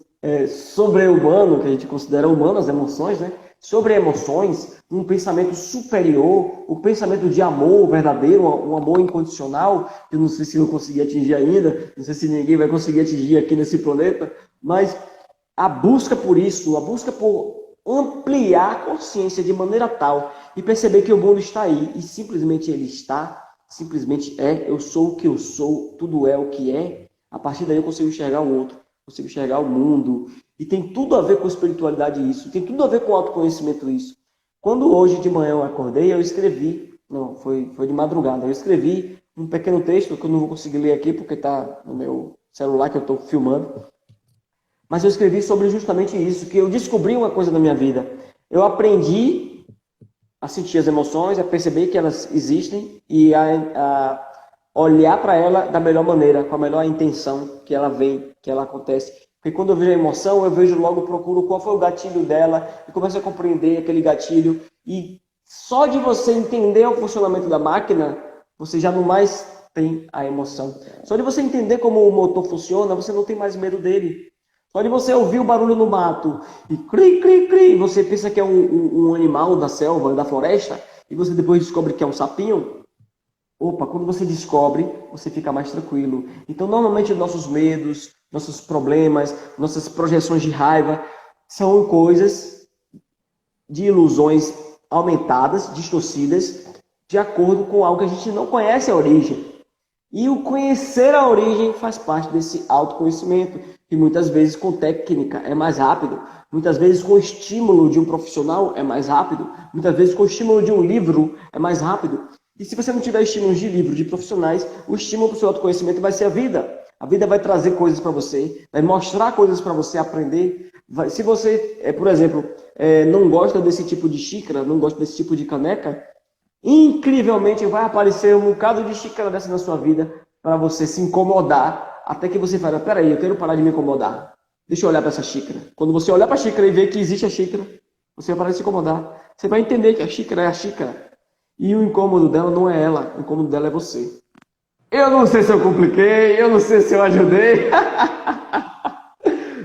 sobre-humano, que a gente considera humano, as emoções, né? Sobre emoções, um pensamento superior, um pensamento de amor verdadeiro, um amor incondicional, que eu não sei se eu consegui atingir ainda, não sei se ninguém vai conseguir atingir aqui nesse planeta, mas a busca por isso, a busca por ampliar a consciência de maneira tal e perceber que o mundo está aí e simplesmente ele está, simplesmente é, eu sou o que eu sou, tudo é o que é. A partir daí eu consigo enxergar o outro, consigo enxergar o mundo. E tem tudo a ver com espiritualidade isso, tem tudo a ver com autoconhecimento isso. Quando hoje de manhã eu acordei, eu escrevi, não, foi de madrugada, eu escrevi um pequeno texto que eu não vou conseguir ler aqui porque está no meu celular que eu estou filmando. Mas eu escrevi sobre justamente isso, que eu descobri uma coisa na minha vida. Eu aprendi a sentir as emoções, a perceber que elas existem e a olhar para ela da melhor maneira, com a melhor intenção que ela vem, que ela acontece. Porque quando eu vejo a emoção, eu vejo logo, procuro qual foi o gatilho dela e começo a compreender aquele gatilho. E só de você entender o funcionamento da máquina, você já não mais tem a emoção. Só de você entender como o motor funciona, você não tem mais medo dele. Só de você ouvir o barulho no mato e cri, cri, cri, você pensa que é um animal da selva, da floresta, e você depois descobre que é um sapinho. Opa, quando você descobre, você fica mais tranquilo. Então, normalmente, nossos medos, nossos problemas, nossas projeções de raiva são coisas de ilusões aumentadas, distorcidas, de acordo com algo que a gente não conhece a origem. E o conhecer a origem faz parte desse autoconhecimento, que muitas vezes com técnica é mais rápido, muitas vezes com o estímulo de um profissional é mais rápido, muitas vezes com o estímulo de um livro é mais rápido. E se você não tiver estímulos de livro, de profissionais, o estímulo para o seu autoconhecimento vai ser a vida. A vida vai trazer coisas para você, vai mostrar coisas para você aprender. Se você, por exemplo, não gosta desse tipo de xícara, não gosta desse tipo de caneca, incrivelmente vai aparecer um bocado de xícara dessa na sua vida para você se incomodar, até que você fala, peraí, eu quero parar de me incomodar. Deixa eu olhar para essa xícara. Quando você olhar para a xícara e ver que existe a xícara, você vai parar de se incomodar. Você vai entender que a xícara é a xícara. E o incômodo dela não é ela, o incômodo dela é você. Eu não sei se eu compliquei, eu não sei se eu ajudei.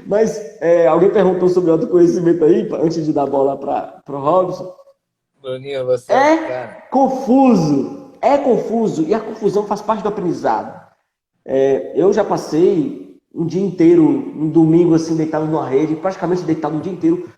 Mas alguém perguntou sobre autoconhecimento aí, antes de dar a bola para o Robson. Bruninho, você é um cara. É confuso, e a confusão faz parte do aprendizado. Eu já passei um dia inteiro, um domingo assim, deitado numa rede, praticamente deitado o dia inteiro,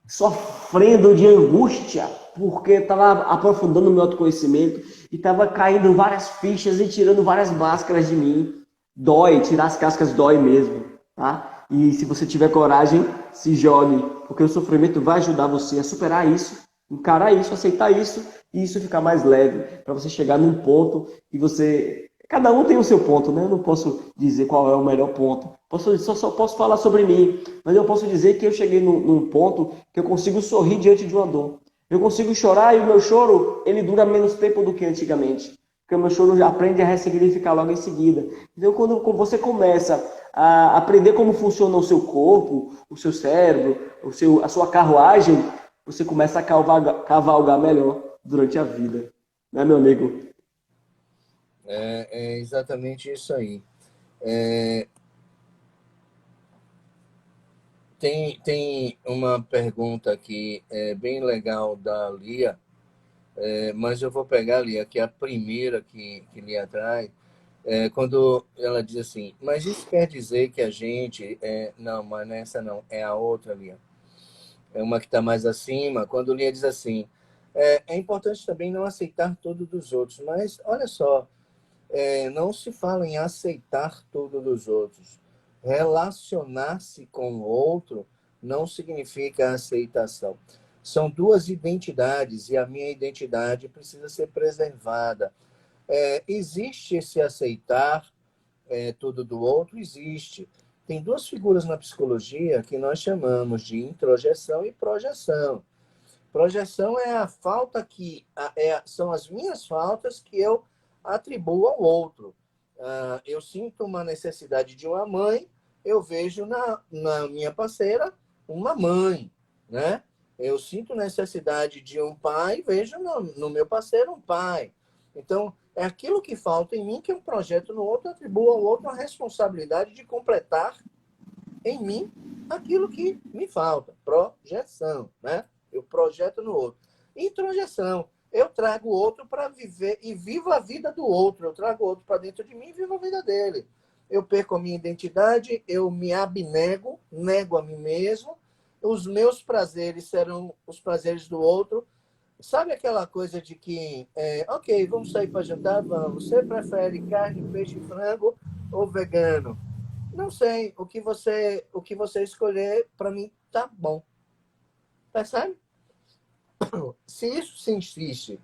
sofrendo de angústia, porque estava aprofundando o meu autoconhecimento e estava caindo várias fichas e tirando várias máscaras de mim. Dói, tirar as cascas dói mesmo, tá? E se você tiver coragem, se jogue, porque o sofrimento vai ajudar você a superar isso, encarar isso, aceitar isso e isso ficar mais leve, para você chegar num ponto e você... Cada um tem o seu ponto, né? Eu não posso dizer qual é o melhor ponto. Só posso falar sobre mim, mas eu posso dizer que eu cheguei num ponto que eu consigo sorrir diante de uma dor. Eu consigo chorar e o meu choro, ele dura menos tempo do que antigamente. Porque o meu choro já aprende a ressignificar logo em seguida. Então, quando você começa a aprender como funciona o seu corpo, o seu cérebro, a sua carruagem, você começa a cavalgar melhor durante a vida. Né, meu amigo? É exatamente isso aí. Tem uma pergunta aqui bem legal da Lia, mas eu vou pegar, Lia, que é a primeira que lhe atrai, quando ela diz assim, mas isso quer dizer que a gente... não, mas nessa não, é a outra, Lia. É uma que está mais acima, quando Lia diz assim, é importante também não aceitar tudo dos outros, mas olha só, não se fala em aceitar tudo dos outros. Relacionar-se com o outro não significa aceitação. São duas identidades e a minha identidade precisa ser preservada. Existe esse aceitar tudo do outro? Existe. Tem duas figuras na psicologia que nós chamamos de introjeção e projeção. Projeção é a falta são as minhas faltas que eu atribuo ao outro. Eu sinto uma necessidade de uma mãe, eu vejo na minha parceira uma mãe, né? Eu sinto necessidade de um pai, vejo no meu parceiro um pai. Então, é aquilo que falta em mim que eu projeto no outro, atribuo ao outro a responsabilidade de completar em mim aquilo que me falta. Projeção, né? Eu projeto no outro. Introjeção. Eu trago o outro para viver e vivo a vida do outro. Eu trago o outro para dentro de mim e vivo a vida dele. Eu perco a minha identidade, eu me abnego, nego a mim mesmo. Os meus prazeres serão os prazeres do outro. Sabe aquela coisa de que, ok, vamos sair para jantar? Vamos. Você prefere carne, peixe, frango ou vegano? Não sei. O que você escolher, para mim, tá bom. Percebe? Se isso se insiste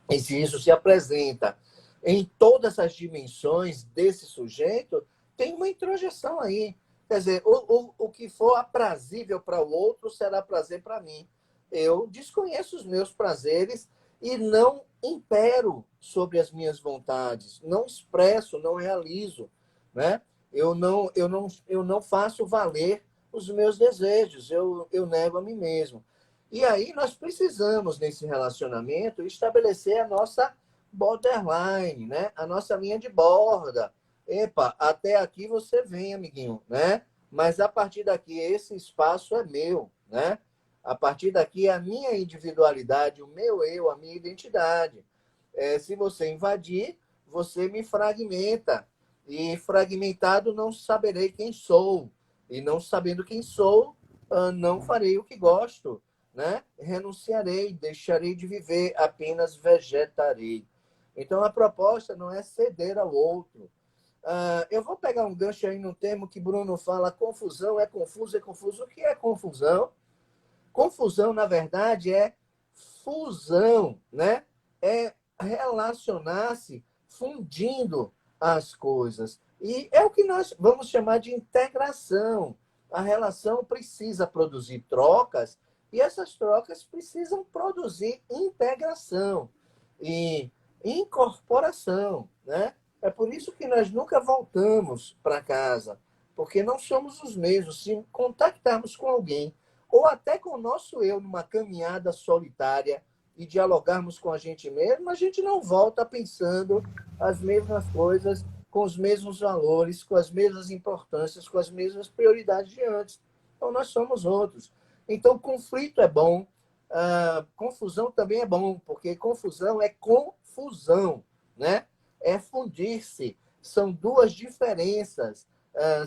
e se isso se apresenta em todas as dimensões desse sujeito, tem uma introjeção aí. Quer dizer, o que for aprazível para o outro será prazer para mim. Eu desconheço os meus prazeres e não impero sobre as minhas vontades, não expresso, não realizo, né? Eu não faço valer os meus desejos, eu nego a mim mesmo. E aí nós precisamos, nesse relacionamento, estabelecer a nossa borderline, né? A nossa linha de borda. Epa, até aqui você vem, amiguinho, né? Mas a partir daqui, esse espaço é meu, né? A partir daqui, a minha individualidade, o meu eu, a minha identidade. Se você invadir, você me fragmenta. E fragmentado, não saberei quem sou. E não sabendo quem sou, não farei o que gosto, né? Renunciarei, deixarei de viver, apenas vegetarei. Então, a proposta não é ceder ao outro. Eu vou pegar um gancho aí no termo que Bruno fala, confusão, é confuso, é confuso. O que é confusão? Confusão, na verdade, é fusão, né? É relacionar-se fundindo as coisas. E é o que nós vamos chamar de integração. a relação precisa produzir trocas e essas trocas precisam produzir integração e incorporação, né? É por isso que nós nunca voltamos para casa, porque não somos os mesmos. Se contactarmos com alguém, ou até com o nosso eu, numa caminhada solitária, e dialogarmos com a gente mesmo, a gente não volta pensando as mesmas coisas, com os mesmos valores, com as mesmas importâncias, com as mesmas prioridades de antes. Então, nós somos outros. Então, conflito é bom, confusão também é bom, porque confusão é confusão, né? É fundir-se. São duas diferenças,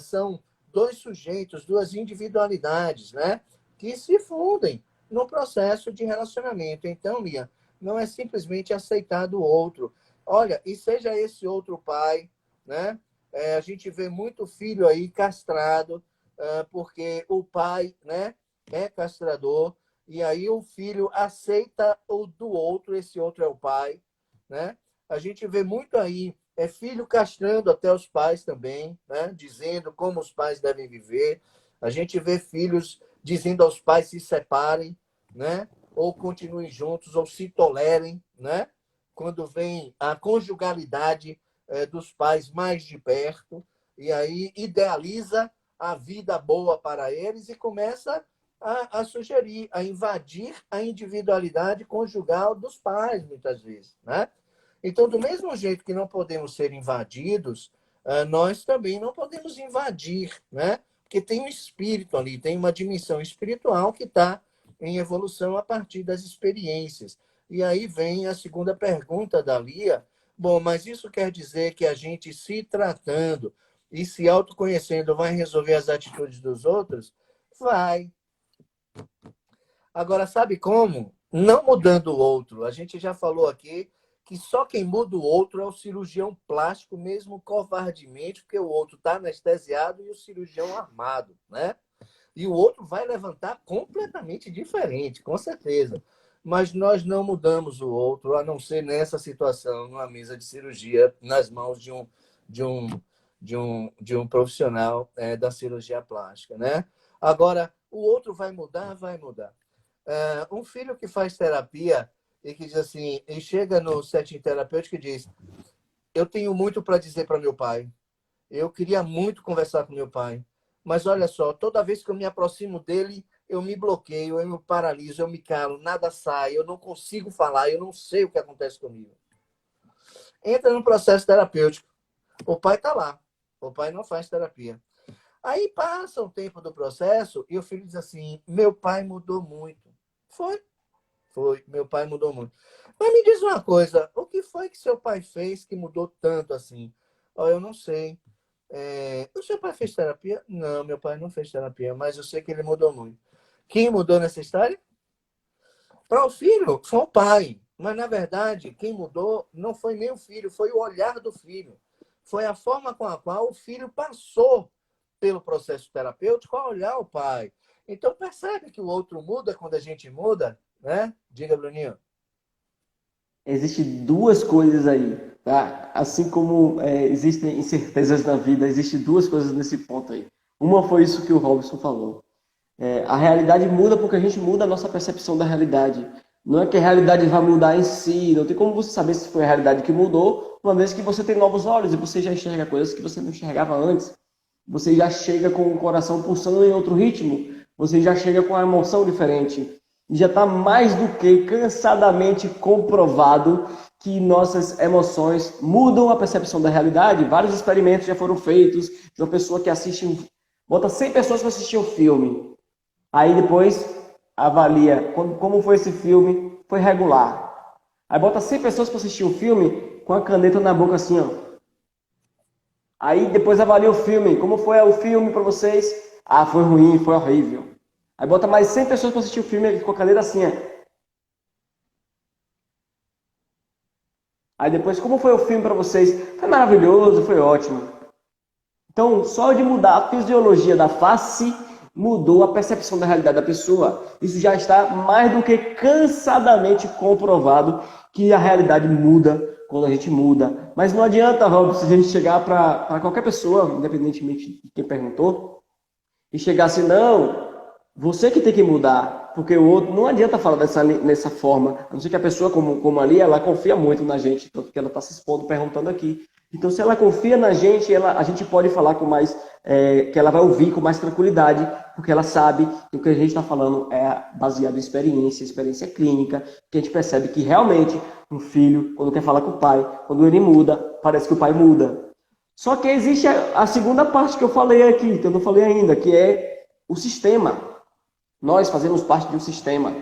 são dois sujeitos, duas individualidades, né? Que se fundem no processo de relacionamento. Então, Lia, não é simplesmente aceitar do outro. Olha, e seja esse outro pai, né? A gente vê muito filho aí castrado, porque o pai, né, é castrador, e aí o filho aceita o do outro, esse outro é o pai, né? A gente vê muito aí filho castrando até os pais também, né? Dizendo como os pais devem viver. A gente vê filhos dizendo aos pais se separem, né? Ou continuem juntos, ou se tolerem, né? Quando vem a conjugalidade dos pais mais de perto, e aí idealiza a vida boa para eles e começa a sugerir, a invadir a individualidade conjugal dos pais, muitas vezes, né? Então, do mesmo jeito que não podemos ser invadidos, nós também não podemos invadir, né? Porque tem um espírito ali, tem uma dimensão espiritual que está em evolução a partir das experiências. E aí vem a segunda pergunta da Lia. Bom, mas isso quer dizer que a gente se tratando e se autoconhecendo vai resolver as atitudes dos outros? Vai. Agora, sabe como? Não mudando o outro. A gente já falou aqui que só quem muda o outro é o cirurgião plástico, mesmo covardemente, porque o outro está anestesiado e o cirurgião armado, né? E o outro vai levantar completamente diferente, com certeza. Mas nós não mudamos o outro, a não ser nessa situação, numa mesa de cirurgia, nas mãos de um profissional da cirurgia plástica, né? Agora, o outro vai mudar? Vai mudar. Um filho que faz terapia e que diz assim, e chega no setting terapêutico e diz: eu tenho muito para dizer para meu pai. Eu queria muito conversar com meu pai. Mas olha só, toda vez que eu me aproximo dele, eu me bloqueio, eu me paraliso, eu me calo, nada sai, eu não consigo falar, eu não sei o que acontece comigo. Entra no processo terapêutico. O pai está lá. O pai não faz terapia. Aí passa um tempo do processo e o filho diz assim: meu pai mudou muito. Foi. Meu pai mudou muito. Mas me diz uma coisa, o que foi que seu pai fez que mudou tanto assim? Oh, eu não sei. O seu pai fez terapia? Não, meu pai não fez terapia, mas eu sei que ele mudou muito. Quem mudou nessa história? Para o filho, foi o pai. Mas, na verdade, quem mudou não foi nem o filho, foi o olhar do filho. Foi a forma com a qual o filho passou pelo processo terapêutico a olhar o pai. Então, percebe que o outro muda quando a gente muda, né? Diga, Bruninho. Existem duas coisas aí, tá? Assim como existem incertezas na vida, existem duas coisas nesse ponto aí. Uma foi isso que o Robson falou. A realidade muda porque a gente muda a nossa percepção da realidade. Não é que a realidade vai mudar em si, não tem como você saber se foi a realidade que mudou, uma vez que você tem novos olhos e você já enxerga coisas que você não enxergava antes. Você já chega com o coração pulsando em outro ritmo, você já chega com a emoção diferente. Já está mais do que cansadamente comprovado que nossas emoções mudam a percepção da realidade. Vários experimentos já foram feitos de uma pessoa que assiste, bota 100 pessoas para assistir um filme. Aí depois avalia como foi esse filme, foi regular. Aí bota 100 pessoas para assistir um filme com a caneta na boca assim, ó. Aí depois avalia o filme, como foi o filme para vocês? Ah, foi ruim, foi horrível. Aí bota mais 100 pessoas para assistir o filme com a caneta assim, ó. Aí depois, como foi o filme para vocês? Foi maravilhoso, foi ótimo. Então, só de mudar a fisiologia da face, mudou a percepção da realidade da pessoa. Isso já está mais do que cansadamente comprovado que a realidade muda quando a gente muda. Mas não adianta, Rob, se a gente chegar para qualquer pessoa, independentemente de quem perguntou, e chegar assim, não, você que tem que mudar, porque o outro, não adianta falar dessa forma, a não ser que a pessoa, como ali, ela confia muito na gente, tanto que ela está se expondo, perguntando aqui. Então, se ela confia na gente, a gente pode falar com mais, que ela vai ouvir com mais tranquilidade, porque ela sabe que o que a gente está falando é baseado em experiência clínica, que a gente percebe que realmente um filho, quando quer falar com o pai, quando ele muda, parece que o pai muda. Só que existe a segunda parte que eu falei aqui, que eu não falei ainda, que é o sistema. Nós fazemos parte de um sistema.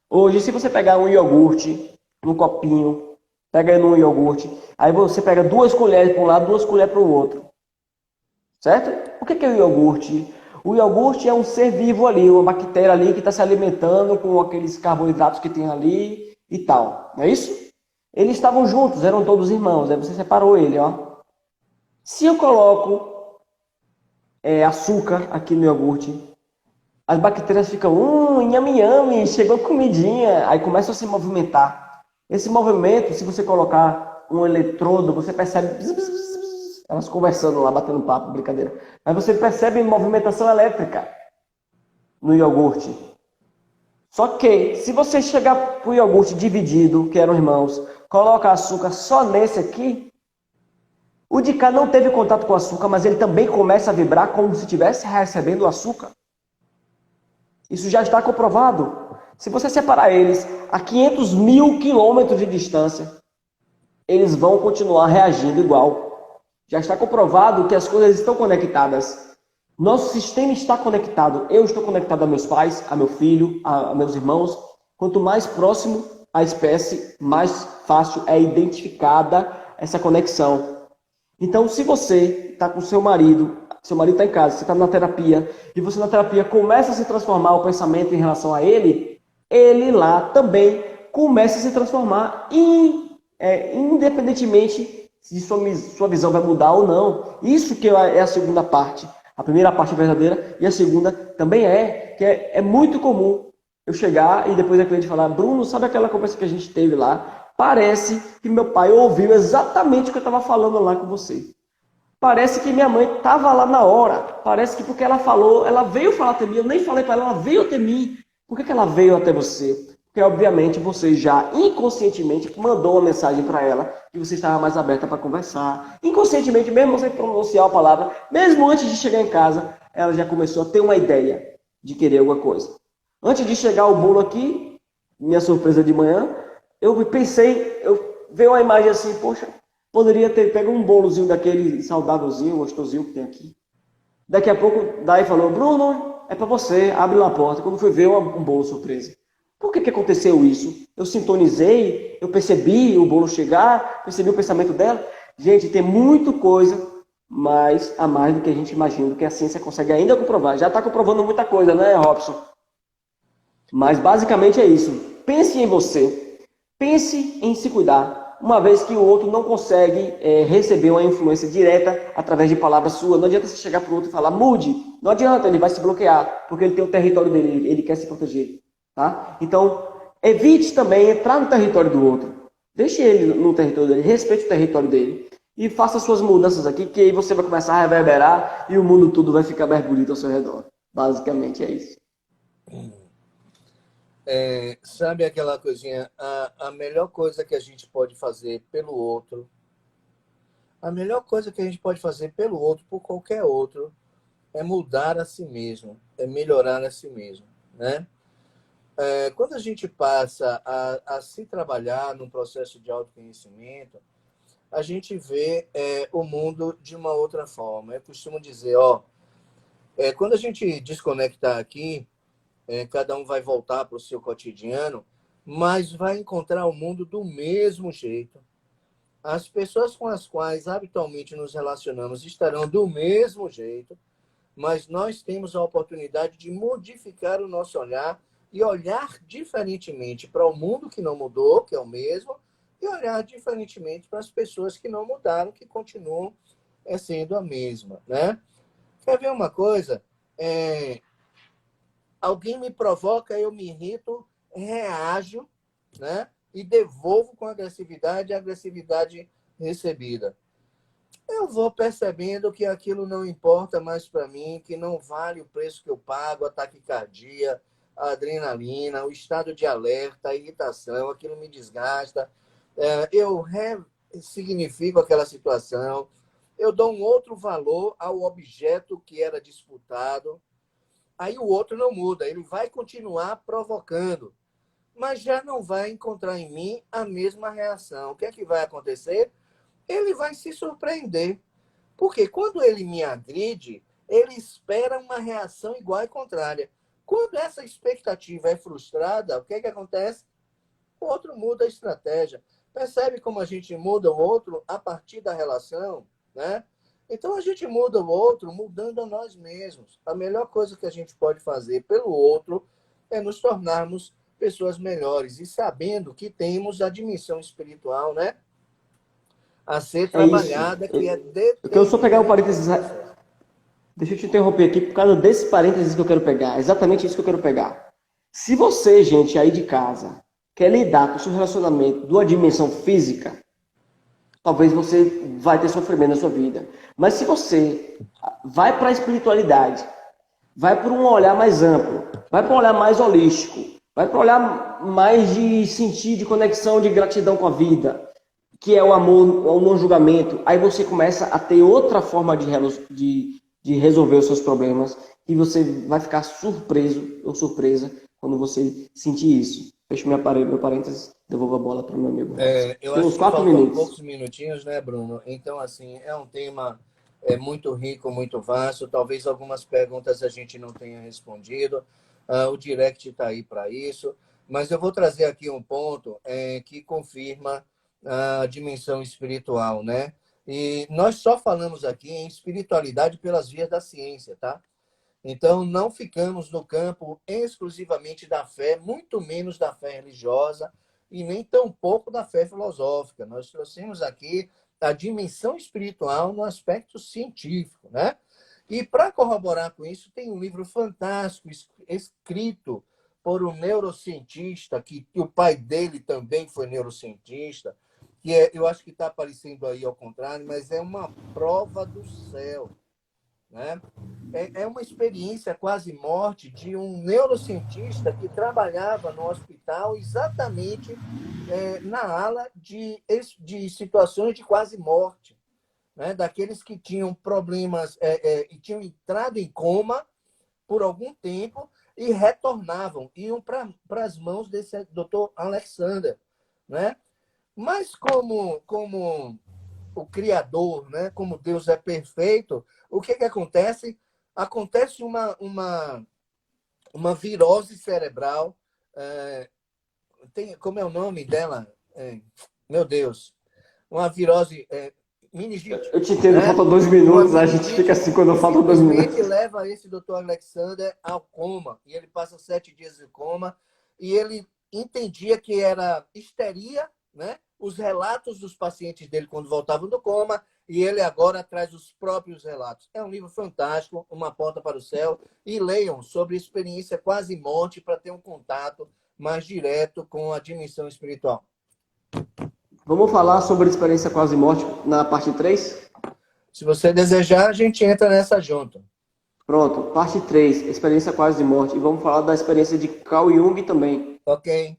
Hoje, se você pegar um iogurte, num copinho, pega num iogurte, aí você pega 2 colheres para um lado, 2 colheres para o outro. Certo? O que é o iogurte? O iogurte é um ser vivo ali, uma bactéria ali que está se alimentando com aqueles carboidratos que tem ali e tal. Não é isso? Eles estavam juntos, eram todos irmãos. Aí você separou ele, ó. Se eu coloco açúcar aqui no iogurte, as bactérias ficam, nhame, nhame, chegou comidinha. Aí começam a se movimentar. Esse movimento, se você colocar um eletrodo, você percebe elas conversando lá, batendo papo, brincadeira. Mas você percebe movimentação elétrica no iogurte. Só que, se você chegar para o iogurte dividido, que eram irmãos, coloca açúcar só nesse aqui, o de cá não teve contato com o açúcar, mas ele também começa a vibrar como se estivesse recebendo o açúcar. Isso já está comprovado. Se você separar eles a 500 mil quilômetros de distância, eles vão continuar reagindo igual. Já está comprovado que as coisas estão conectadas. Nosso sistema está conectado. Eu estou conectado a meus pais, a meu filho, a meus irmãos. Quanto mais próximo a espécie, mais fácil é identificada essa conexão. Então, se você está com seu marido está em casa, você está na terapia, e você na terapia começa a se transformar o pensamento em relação a ele, ele lá também começa a se transformar, independentemente se sua visão vai mudar ou não. Isso que é a segunda parte. A primeira parte é verdadeira e a segunda também que é muito comum eu chegar e depois a cliente falar, Bruno, sabe aquela conversa que a gente teve lá? Parece que meu pai ouviu exatamente o que eu estava falando lá com você. Parece que minha mãe estava lá na hora. Parece que porque ela falou, ela veio falar até mim, eu nem falei para ela veio até mim. Por que ela veio até você? Porque, obviamente, você já inconscientemente mandou uma mensagem para ela que você estava mais aberta para conversar. Inconscientemente, mesmo sem pronunciar a palavra, mesmo antes de chegar em casa, ela já começou a ter uma ideia de querer alguma coisa. Antes de chegar o bolo aqui, minha surpresa de manhã, eu pensei, veio uma imagem assim, poxa, poderia ter pego um bolozinho daquele saudávelzinho, gostosinho que tem aqui. Daqui a pouco, daí falou, Bruno, é para você, abre uma porta. Quando fui ver, um bolo surpresa. Por que aconteceu isso? Eu sintonizei, eu percebi o bolo chegar, percebi o pensamento dela. Gente, tem muita coisa a mais do que a gente imagina, do que a ciência consegue ainda comprovar. Já está comprovando muita coisa, né, Robson? Mas basicamente é isso. Pense em você. Pense em se cuidar. Uma vez que o outro não consegue receber uma influência direta através de palavras suas. Não adianta você chegar para o outro e falar, mude. Não adianta, ele vai se bloquear, porque ele tem o território dele, ele quer se proteger. Tá? Então, evite também entrar no território do outro. Deixe ele no território dele, respeite o território dele. E faça suas mudanças aqui, que aí você vai começar a reverberar e o mundo todo vai ficar mais bonito ao seu redor. Basicamente é isso. Sabe aquela coisinha, a melhor coisa que a gente pode fazer pelo outro, a melhor coisa que a gente pode fazer pelo outro, por qualquer outro, é mudar a si mesmo, é melhorar a si mesmo, né? Quando a gente passa a se trabalhar num processo de autoconhecimento, a gente vê o mundo de uma outra forma. Eu costumo dizer, quando a gente desconectar aqui, cada um vai voltar para o seu cotidiano, mas vai encontrar o mundo do mesmo jeito. As pessoas com as quais habitualmente nos relacionamos estarão do mesmo jeito, mas nós temos a oportunidade de modificar o nosso olhar e olhar diferentemente para o mundo que não mudou, que é o mesmo, e olhar diferentemente para as pessoas que não mudaram, que continuam sendo a mesma, né? Quer ver uma coisa? Alguém me provoca, eu me irrito, reajo, né? E devolvo com agressividade a agressividade recebida. eu vou percebendo que aquilo não importa mais para mim, que não vale o preço que eu pago, a taquicardia, a adrenalina, o estado de alerta, a irritação, aquilo me desgasta. Eu ressignifico aquela situação, eu dou um outro valor ao objeto que era disputado, aí o outro não muda, ele vai continuar provocando, mas já não vai encontrar em mim a mesma reação. O que é que vai acontecer? Ele vai se surpreender. Porque quando ele me agride, ele espera uma reação igual e contrária. Quando essa expectativa é frustrada, o que é que acontece? O outro muda a estratégia. Percebe como a gente muda o outro a partir da relação, né? Então a gente muda o outro mudando a nós mesmos. A melhor coisa que a gente pode fazer pelo outro é nos tornarmos pessoas melhores e sabendo que temos a dimensão espiritual, né, a ser É isso. trabalhada, que é Eu quero só pegar o determinante parênteses. nesse processo. Deixa eu te interromper aqui por causa desse parênteses que eu quero pegar. Exatamente isso que eu quero pegar. Se você, gente, aí de casa, quer lidar com o seu relacionamento de uma dimensão física, talvez você vai ter sofrimento na sua vida. Mas se você vai para a espiritualidade, vai para um olhar mais amplo, vai para um olhar mais holístico, vai para um olhar mais de sentir, de conexão, de gratidão com a vida, que é o amor, o não julgamento, aí você começa a ter outra forma de resolver os seus problemas e você vai ficar surpreso ou surpresa quando você sentir isso. Fecho meu parênteses, devolvo a bola para o meu amigo Robson. Eu Tem acho uns que 4 faltam minutos. poucos minutinhos, né, Bruno? Então, assim, é um tema muito rico, muito vasto. Talvez algumas perguntas a gente não tenha respondido. O direct está aí para isso. Mas eu vou trazer aqui um ponto que confirma a dimensão espiritual, né? E nós só falamos aqui em espiritualidade pelas vias da ciência, tá? Então, não ficamos no campo exclusivamente da fé, muito menos da fé religiosa e nem tampouco da fé filosófica. Nós trouxemos aqui a dimensão espiritual no aspecto científico, né? E para corroborar com isso, tem um livro fantástico escrito por um neurocientista, que o pai dele também foi neurocientista, que eu acho que está aparecendo aí ao contrário, mas é uma prova do céu, né? É uma experiência quase morte de um neurocientista que trabalhava no hospital exatamente na ala de situações de quase morte, né? Daqueles que tinham problemas e tinham entrado em coma por algum tempo e retornavam, iam para as mãos desse doutor Alexander, né? Mas como o Criador, né? Como Deus é perfeito, o que acontece? Acontece uma virose cerebral. Como é o nome dela? Meu Deus. Uma virose meningite. Eu te entendo, Né? faltam 2 Uma minutos, a gente fica meningite assim quando que faltam 2 simplesmente minutos. leva esse doutor Alexander ao coma. E ele passa 7 dias em coma. E ele entendia que era histeria, né? Os relatos dos pacientes dele quando voltavam do coma, e ele agora traz os próprios relatos. É um livro fantástico, Uma Porta para o Céu, e leiam sobre experiência quase morte para ter um contato mais direto com a dimensão espiritual. Vamos falar sobre a experiência quase morte na parte 3? Se você desejar, a gente entra nessa junto. Pronto, parte 3, experiência quase de morte. E vamos falar da experiência de Carl Jung também, Ok.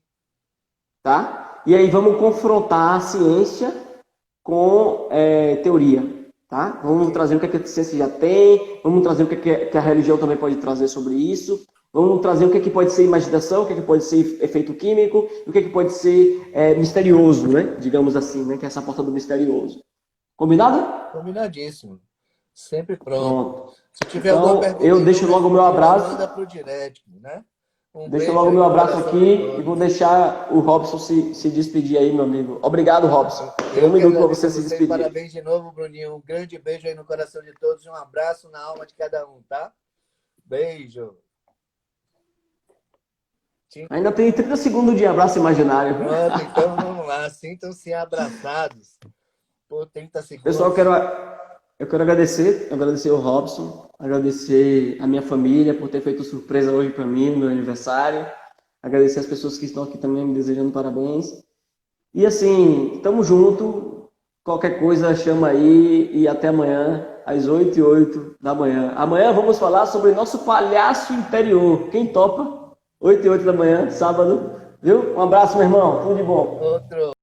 tá? E aí vamos confrontar a ciência com teoria, tá? Vamos trazer o que a ciência já tem, vamos trazer o que a religião também pode trazer sobre isso, vamos trazer o que pode ser imaginação, o que pode ser efeito químico, e o que pode ser misterioso, né? Digamos assim, né? Que é essa porta do misterioso. Combinado? Combinadíssimo. Sempre pronto. Pronto. Se tiver alguma Então, pergunta eu em deixo números, logo o meu abraço. manda para o direct, né? Um Deixo beijo logo o aí meu no abraço coração aqui de e vou todos. deixar o Robson se despedir aí, meu amigo. Obrigado, Robson. Tem Eu 1 que minuto para agradeço você a se vocês. despedir. Parabéns de novo, Bruninho. Um grande beijo aí no coração de todos e um abraço na alma de cada um, tá? Beijo. Ainda tem 30 segundos de abraço imaginário. Pronto, então vamos lá. Sintam-se abraçados por 30 Pessoal, segundos. eu quero agradecer o Robson, agradecer a minha família por ter feito surpresa hoje para mim, no meu aniversário, agradecer as pessoas que estão aqui também me desejando parabéns. E assim, tamo junto. Qualquer coisa, chama aí e até amanhã, às 8h08 da manhã. Amanhã vamos falar sobre nosso palhaço interior. Quem topa? 8h08 da manhã, sábado. Viu? Um abraço, meu irmão. Tudo de bom. Outro.